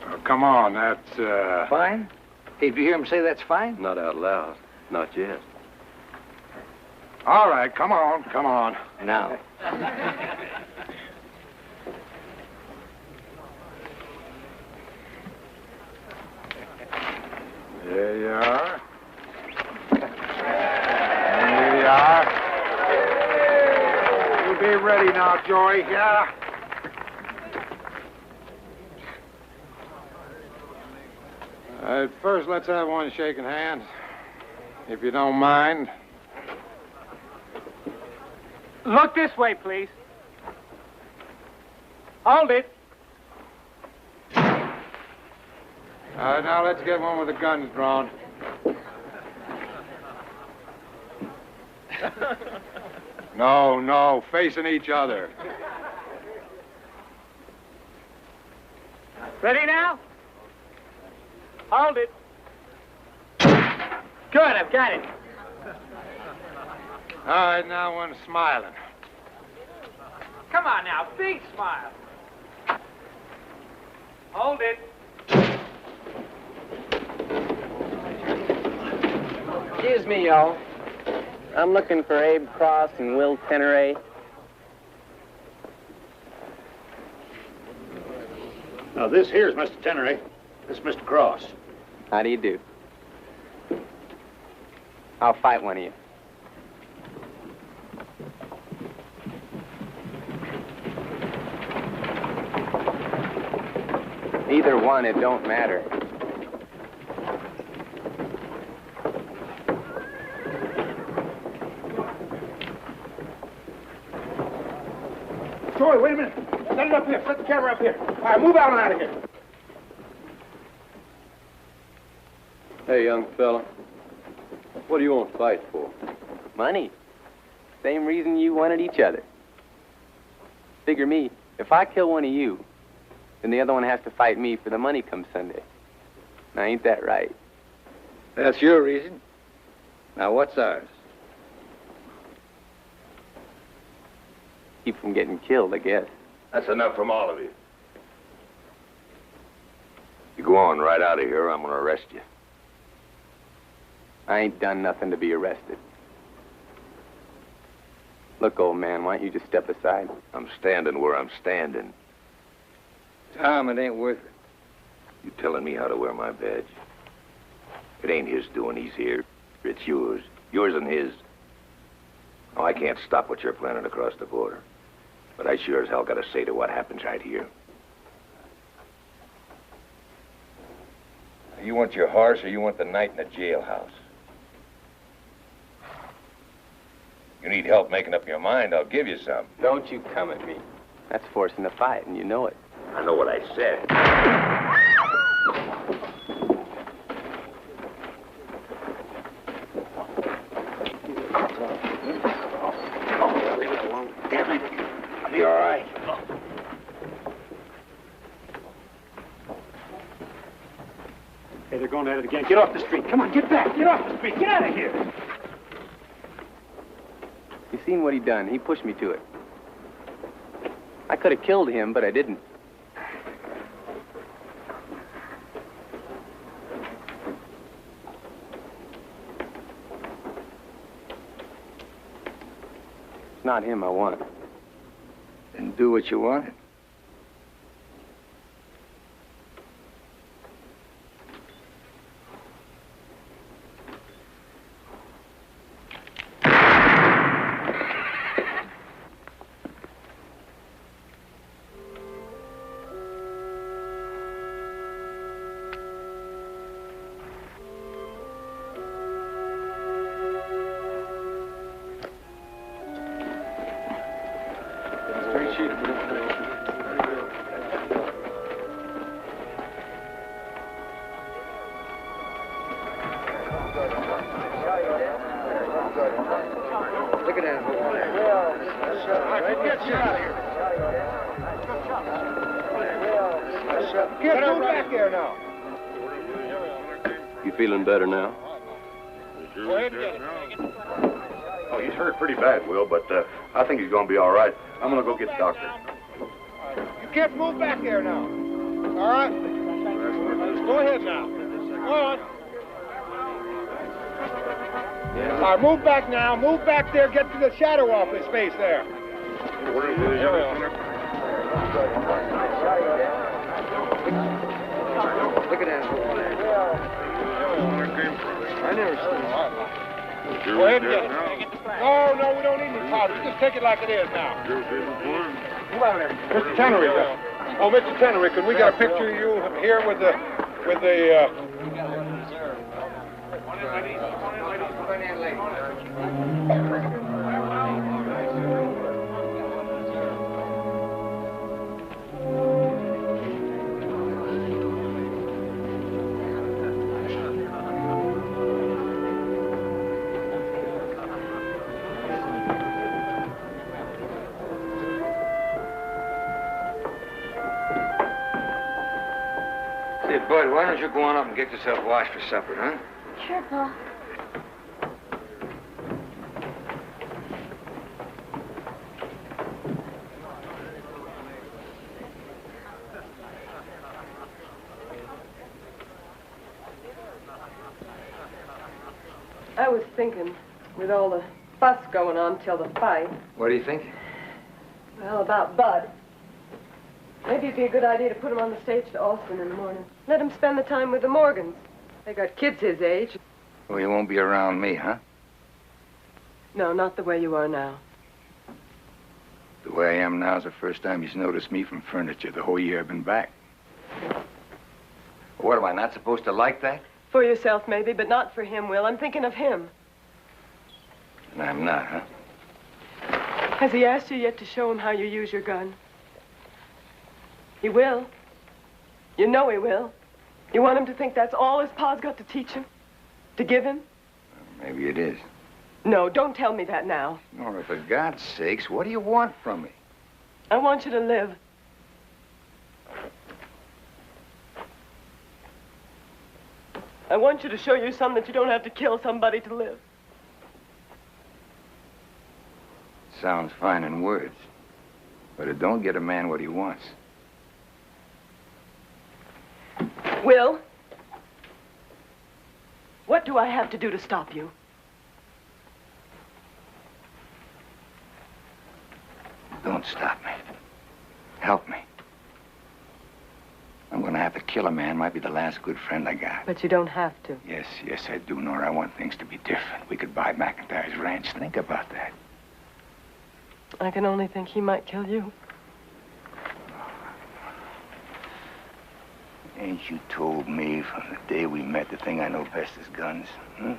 Oh, come on, that's, Fine? Hey, did you hear him say that's fine? Not out loud. Not yet. All right, come on, come on. Now. There you are. There you are. You be ready now, Joey. Yeah. First, let's have one shaking hands, if you don't mind. Look this way, please. Hold it. All right, now let's get one with the guns drawn. No, facing each other. Ready now? Hold it. Good, I've got it. All right, now one smiling. Come on now, big smile. Hold it. Excuse me, y'all. I'm looking for Abe Cross and Will Teneray. Now, this here's Mr. Teneray. This is Mr. Cross. How do you do? I'll fight one of you. Either one, it don't matter. Troy, wait a minute. Set it up here. Set the camera up here. All right, move out and out of here. Hey, young fella. What do you want to fight for? Money. Same reason you wanted each other. Figure me, if I kill one of you, then the other one has to fight me for the money come Sunday. Now, ain't that right? That's your reason. Now, what's ours? Keep from getting killed, I guess. That's enough from all of you. You go on right out of here, or I'm gonna arrest you. I ain't done nothing to be arrested. Look, old man, why don't you just step aside? I'm standing where I'm standing. Tom, it ain't worth it. You telling me how to wear my badge? It ain't his doing he's here. It's yours. Yours and his. Oh, I can't stop what you're planning across the border. But I sure as hell got a say to what happens right here. You want your horse or you want the night in the jailhouse? You need help making up your mind, I'll give you some. Don't you come at me. That's forcing a fight, and you know it. I know what I said. Leave it alone. Damn it. I'll be all right. Hey, they're going at it again. Get off the street. Come on, get back. Get off the street. Get out of here. You seen what he done? He pushed me to it. I could have killed him, but I didn't. It's not him I want. Then do what you wanted. Look at that. Get back there now. You feeling better now? Go ahead and get it. Oh, he's hurt pretty bad, Will, but I think he's gonna be all right. I'm gonna go get the doctor. You kids move back there now. All right? Go ahead now. Go on. All right, move back now. Move back there. Get to the shadow off his face there. Look at that. I never seen it. Go ahead and get it. No, we don't need any powder. Just take it like it is now. Mr. Tannery. Oh, Mr. Tannery, could we get a picture of you here with the Hey, Bud, why don't you go on up and get yourself washed for supper, huh? Sure, Pa. I was thinking, with all the fuss going on till the fight, What do you think? well, about Bud. Maybe it'd be a good idea to put him on the stage to Austin in the morning. Let him spend the time with the Morgans. They got kids his age. Well, you won't be around me, huh? No, not the way you are now. The way I am now is the first time he's noticed me from furniture the whole year I've been back. What, am I not supposed to like that? For yourself, maybe, but not for him, Will. I'm thinking of him. And I'm not, huh? Has he asked you yet to show him how you use your gun? He will. You know he will. You want him to think that's all his pa's got to teach him? To give him? Maybe it is. No, don't tell me that now. Nora, for God's sakes, what do you want from me? I want you to live. I want you to show your son that you don't have to kill somebody to live. Sounds fine in words, but it don't get a man what he wants. Will, what do I have to do to stop you? Don't stop me. Help me. I'm gonna have to kill a man. Might be the last good friend I got. But you don't have to. Yes, I do, Nora. I want things to be different. We could buy McIntyre's ranch. Think about that. I can only think he might kill you. Ain't you told me from the day we met the thing I know best is guns? Hmm?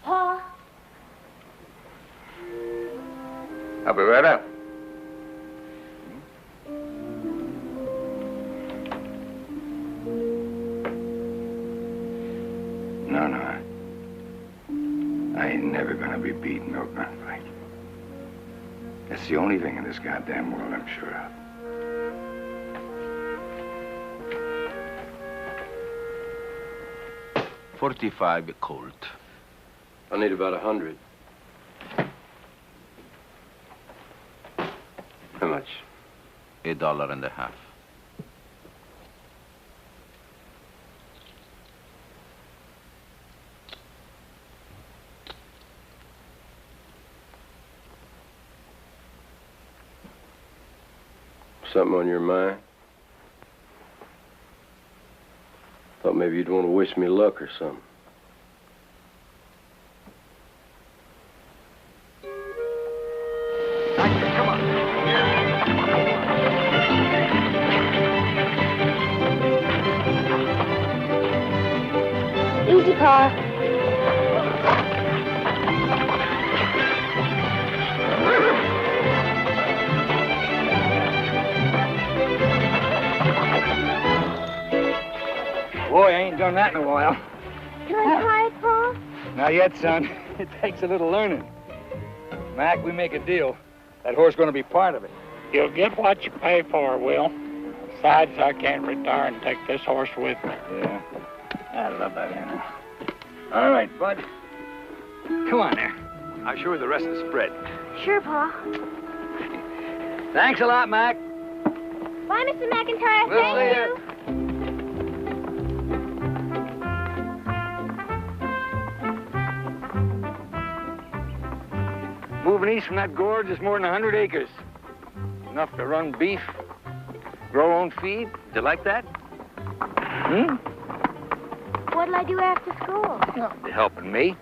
Pa? I'll be right up. No. I ain't never gonna be beaten no gunfight. That's the only thing in this goddamn world I'm sure of. .45 Colt. I need about 100. How much? $1.50. Something on your mind? Thought maybe you'd want to wish me luck or something. Come on. Easy, Pa. Boy, I ain't done that in a while. Can I try it, Pa? Not yet, son. It takes a little learning. Mac, we make a deal. That horse gonna be part of it. You'll get what you pay for, Will. Besides, I can't retire and take this horse with me. Yeah. I love that animal. All right, bud. Come on there. I'll show you the rest of the spread. Sure, Pa. Thanks a lot, Mac. Bye, Mr. McIntyre. We'll Thank see you. Moving east from that gorge is more than 100 acres. Enough to run beef, grow own feed. Do you like that? Hmm? What'll I do after school? You're helping me.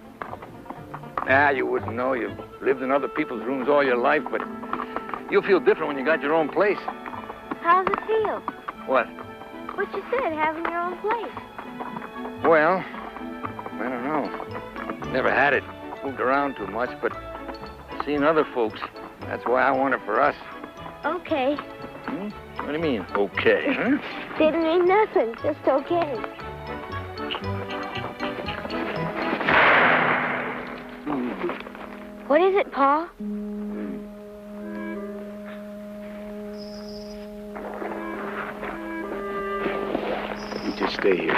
You wouldn't know. You've lived in other people's rooms all your life, but you'll feel different when you got your own place. How's it feel? What? What you said, having your own place. Well, I don't know. Never had it. Moved around too much, but seen other folks. That's why I want it for us. Okay. Hmm? What do you mean, okay, huh? Didn't mean nothing, just okay. What is it, Pa? You just stay here.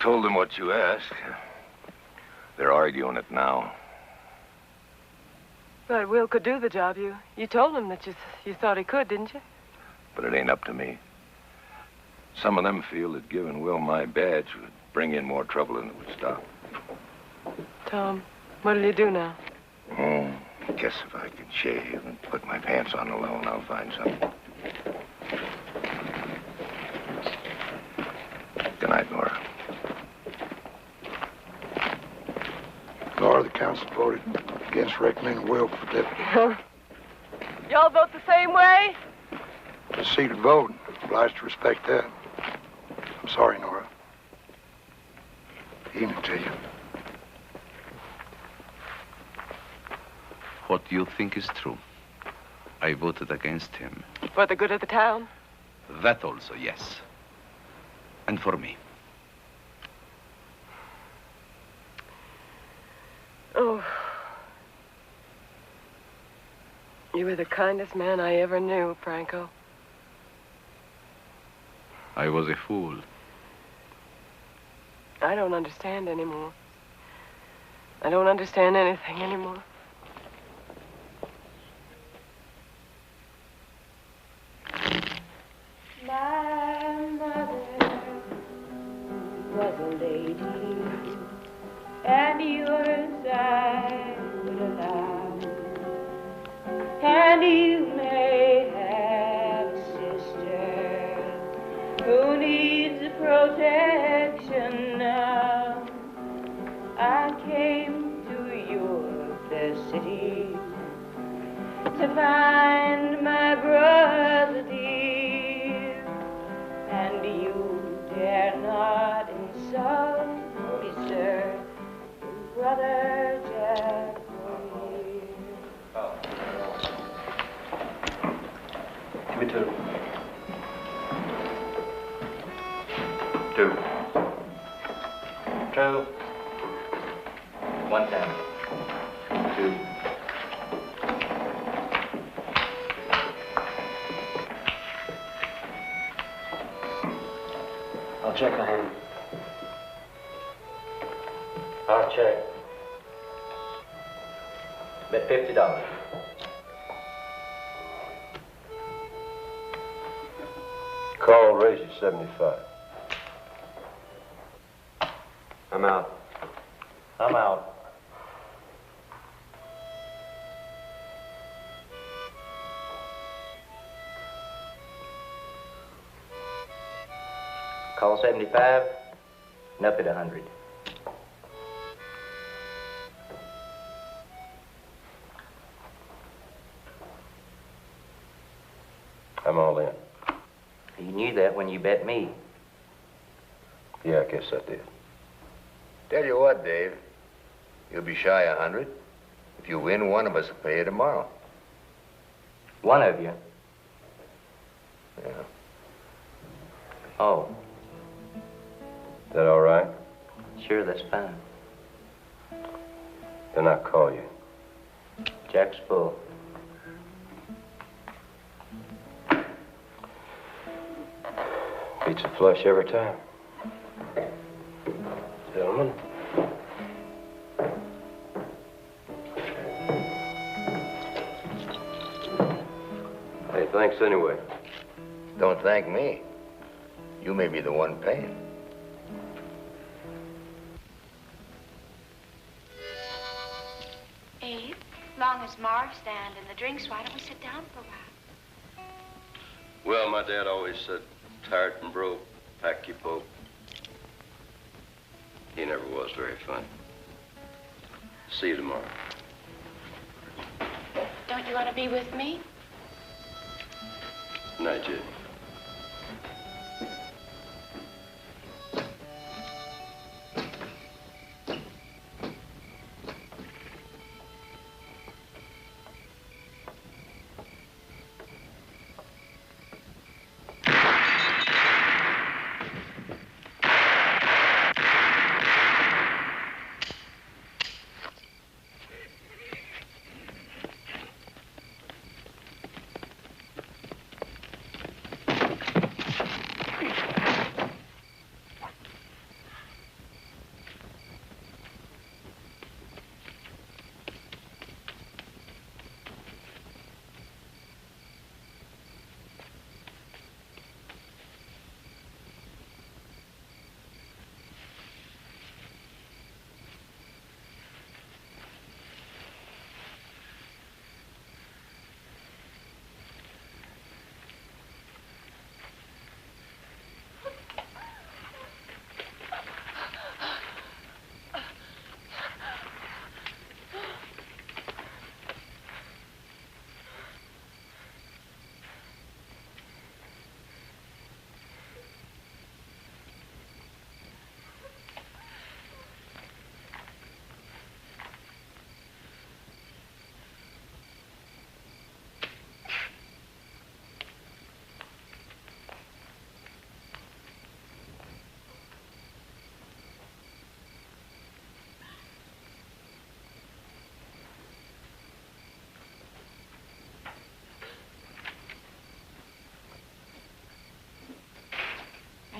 told them what you asked. They're arguing it now. But Will could do the job. You told him that you thought he could, didn't you? But it ain't up to me. Some of them feel that giving Will my badge would bring in more trouble than it would stop. Tom, what'll you do now? Oh, I guess if I can shave and put my pants on alone, I'll find something. Good night, Nora. Nora, the council voted against recommending Will for deputy. Y'all vote the same way? It's a secret vote. Obliged to respect that. I'm sorry, Nora. Evening to you. What you think is true. I voted against him. For the good of the town? That also, yes. And for me. Oh. You were the kindest man I ever knew, Franco. I was a fool. I don't understand anymore. I don't understand anything anymore. My mother was a lady, and yours I would allow. And you may have a sister who needs protection now. I came to your fair city to find my brother dear, and you dare not insult me, sir, brother Jack. Give me two. Two. Two. 110. Two. I'll check on him. I'll check. Bet $50. Carl raised you 75. I'm out. I'm out. Call 75 and up at 100. I'm all in. You knew that when you bet me. Yeah, I guess I did. Tell you what, Dave. You'll be shy 100. If you win, one of us will pay you tomorrow. One of you? Yeah. Oh. Is that all right? Sure, that's fine. Then I'll call you. Jack's full. Beats a flush every time. Gentlemen. Hey, thanks anyway. Don't thank me. You may be the one paying. Abe, as long as Marv stand and the drinks, why don't we sit down for a while? Well, my dad always said, tired and broke, pack your poke. He never was very funny. See you tomorrow. Don't you want to be with me? Night, Jay.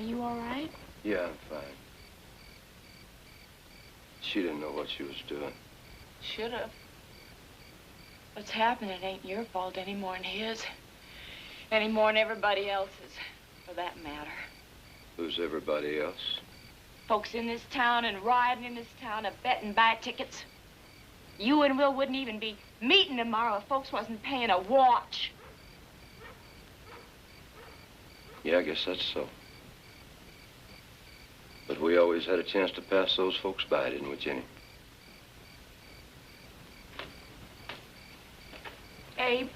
Are you all right? Yeah, I'm fine. She didn't know what she was doing. Should have. What's happening ain't your fault any more than his. Any more than everybody else's, for that matter. Who's everybody else? Folks in this town and riding in this town are betting buy tickets. You and Will wouldn't even be meeting tomorrow if folks wasn't paying a watch. Yeah, I guess that's so. But we always had a chance to pass those folks by, didn't we, Jenny? Abe.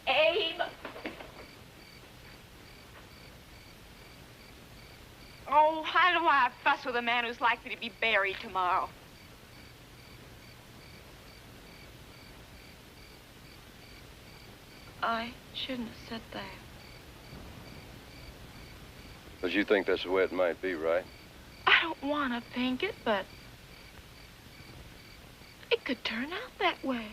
Abe! Oh, I don't want to fuss with a man who's likely to be buried tomorrow. I shouldn't have said that. But you think that's the way it might be, right? I don't want to think it, but it could turn out that way.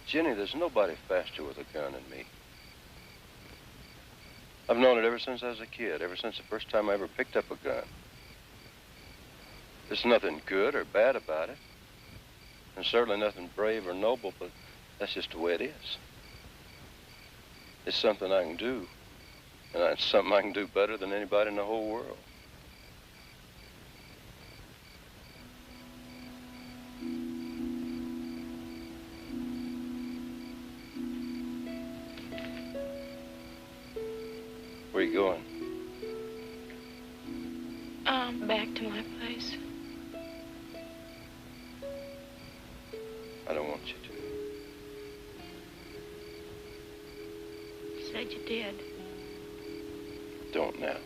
Jenny, there's nobody faster with a gun than me. I've known it ever since I was a kid, ever since the first time I ever picked up a gun. There's nothing good or bad about it. And certainly nothing brave or noble, but that's just the way it is. It's something I can do. And it's something I can do better than anybody in the whole world. Where are you going? Back to my place. I don't want you to. You said you did. Don't now.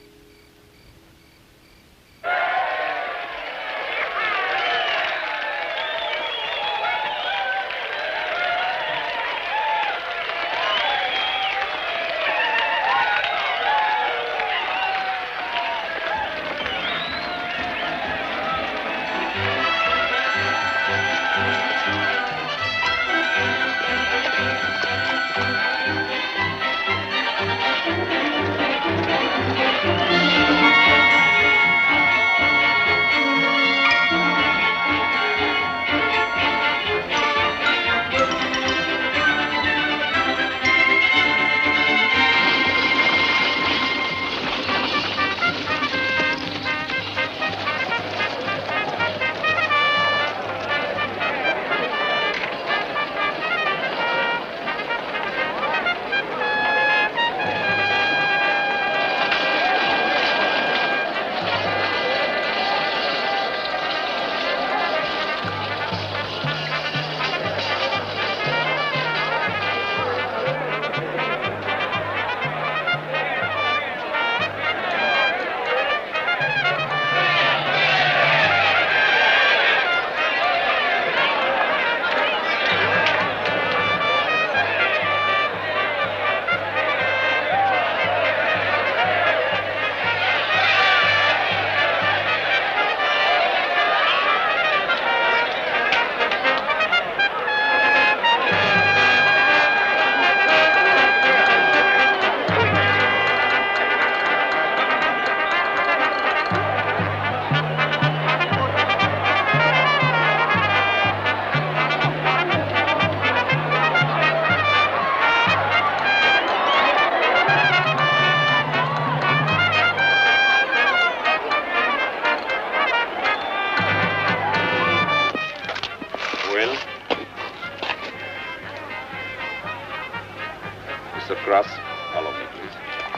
Cross, follow me, please.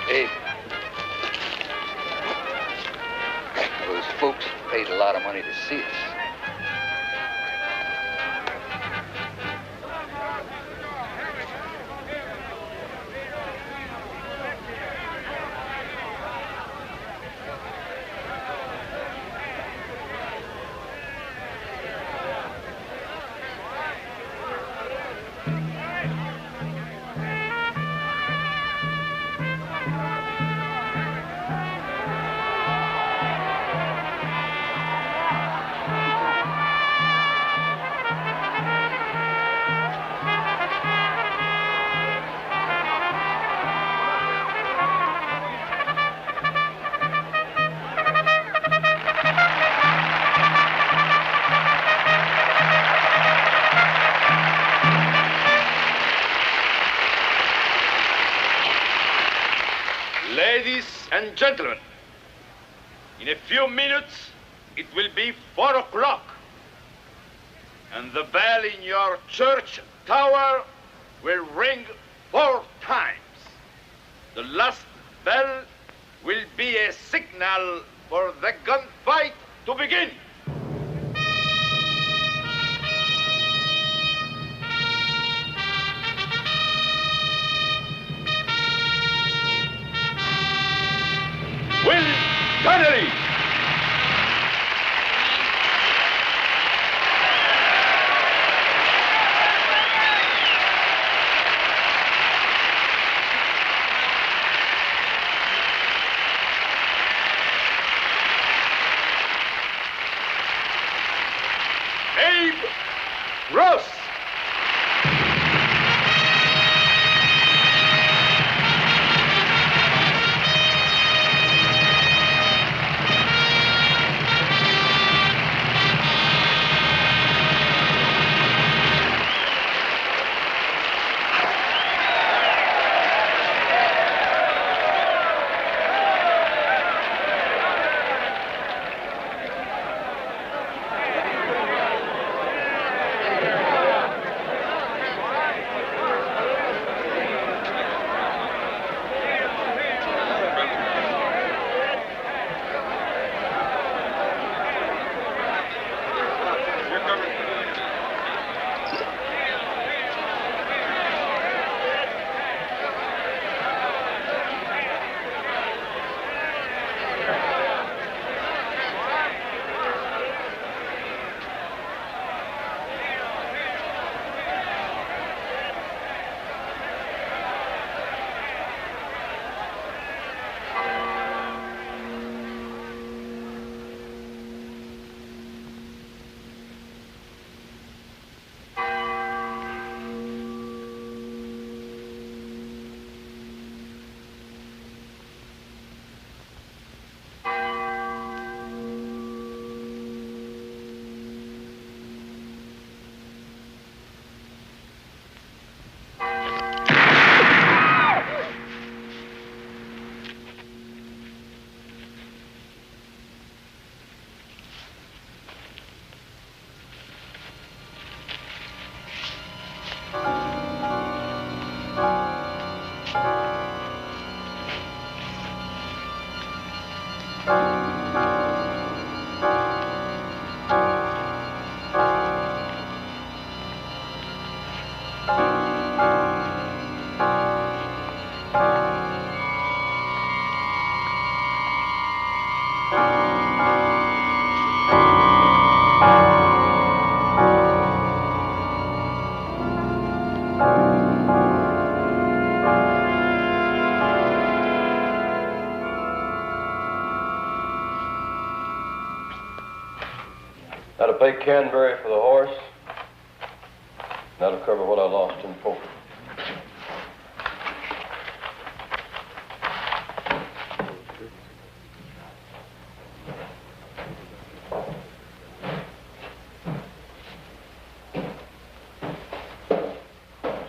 Hey. Those folks paid a lot of money to see us. Ladies and gentlemen, in a few minutes, it will be 4 o'clock. And the bell in your church tower will ring 4 times. The last bell will be a signal for the gunfight to begin. Will Donnelly! Abe Ross! That'll pay Canberry for the horse. That'll cover what I lost in poker.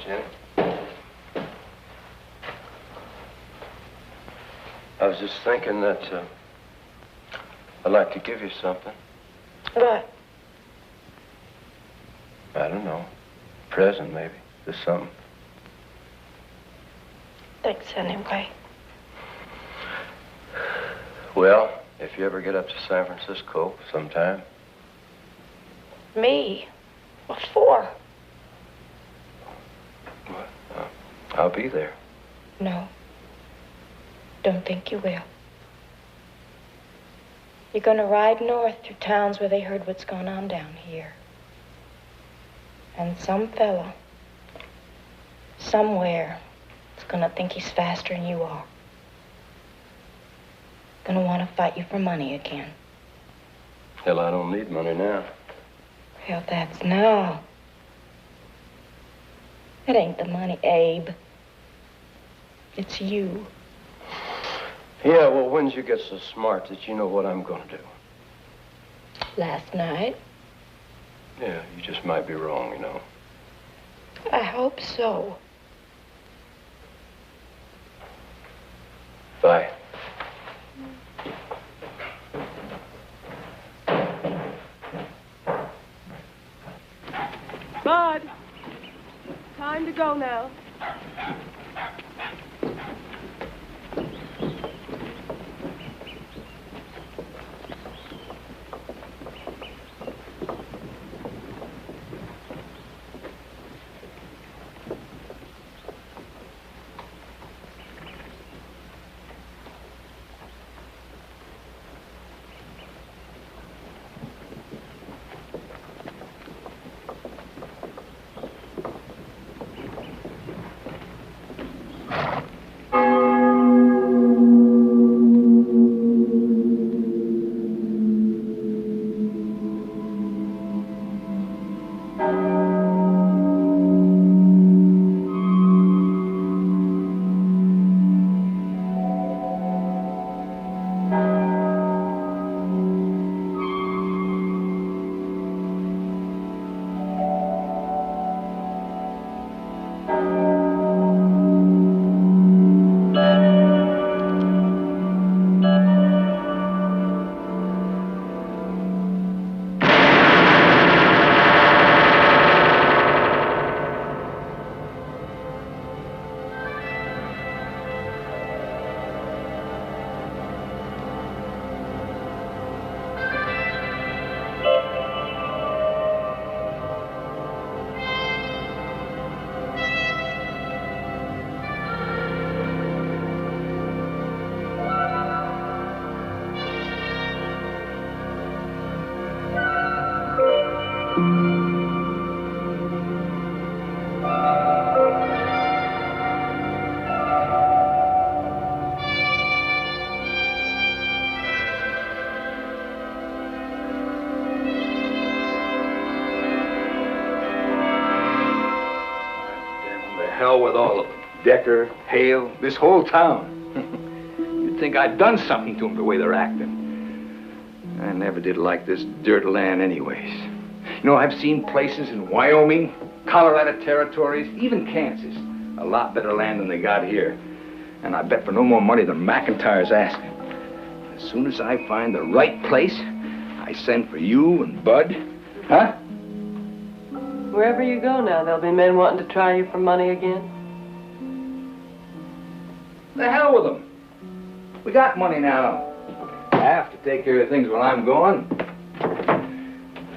Jim? I was just thinking that I'd like to give you something. What? I don't know. Present, maybe. Just something. Thanks anyway. Well, if you ever get up to San Francisco sometime. Me? What for? I'll be there. No. Don't think you will. You're gonna ride north through towns where they heard what's going on down here. And some fella, somewhere, is gonna think he's faster than you are. Gonna want to fight you for money again. Hell, I don't need money now. Hell, that's now. It ain't the money, Abe. It's you. Yeah, well, when did you get so smart that you know what I'm gonna do? Last night. Yeah, you just might be wrong, you know. I hope so. Bye. Bud, time to go now. Hell with all of them. Decker, Hale, this whole town. You'd think I'd done something to them the way they're acting. I never did like this dirt land anyways. You know, I've seen places in Wyoming, Colorado territories, even Kansas. A lot better land than they got here. And I bet for no more money than McIntyre's asking. As soon as I find the right place, I send for you and Bud. Huh? Wherever you go now, there'll be men wanting to try you for money again. The hell with them. We got money now. Half to take care of things while I'm gone.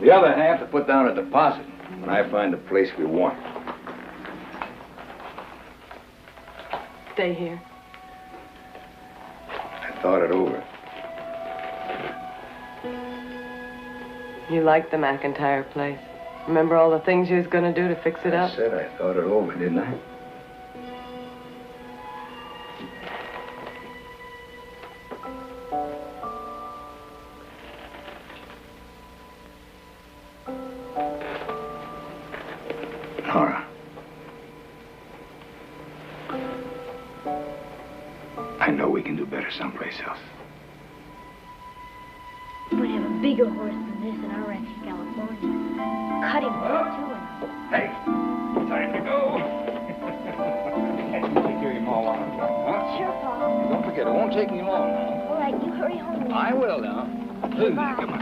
The other half to put down a deposit when I find the place we want. Stay here. I thought it over. You liked the McIntyre place. Remember all the things you was going to do to fix it up? I said I thought it over, didn't I? Nora. I know we can do better someplace else. We have a bigger horse than this in our ranch in California. Cut him too. Hey, time to go. Take care of your ma while I'm gone, huh? Sure, Pa. Don't forget, it won't take me long now. All right, you hurry home. I will now. Bye. Come on.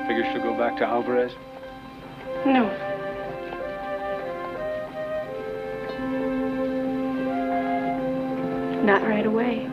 Figure she'll go back to Alvarez? No. Not right away.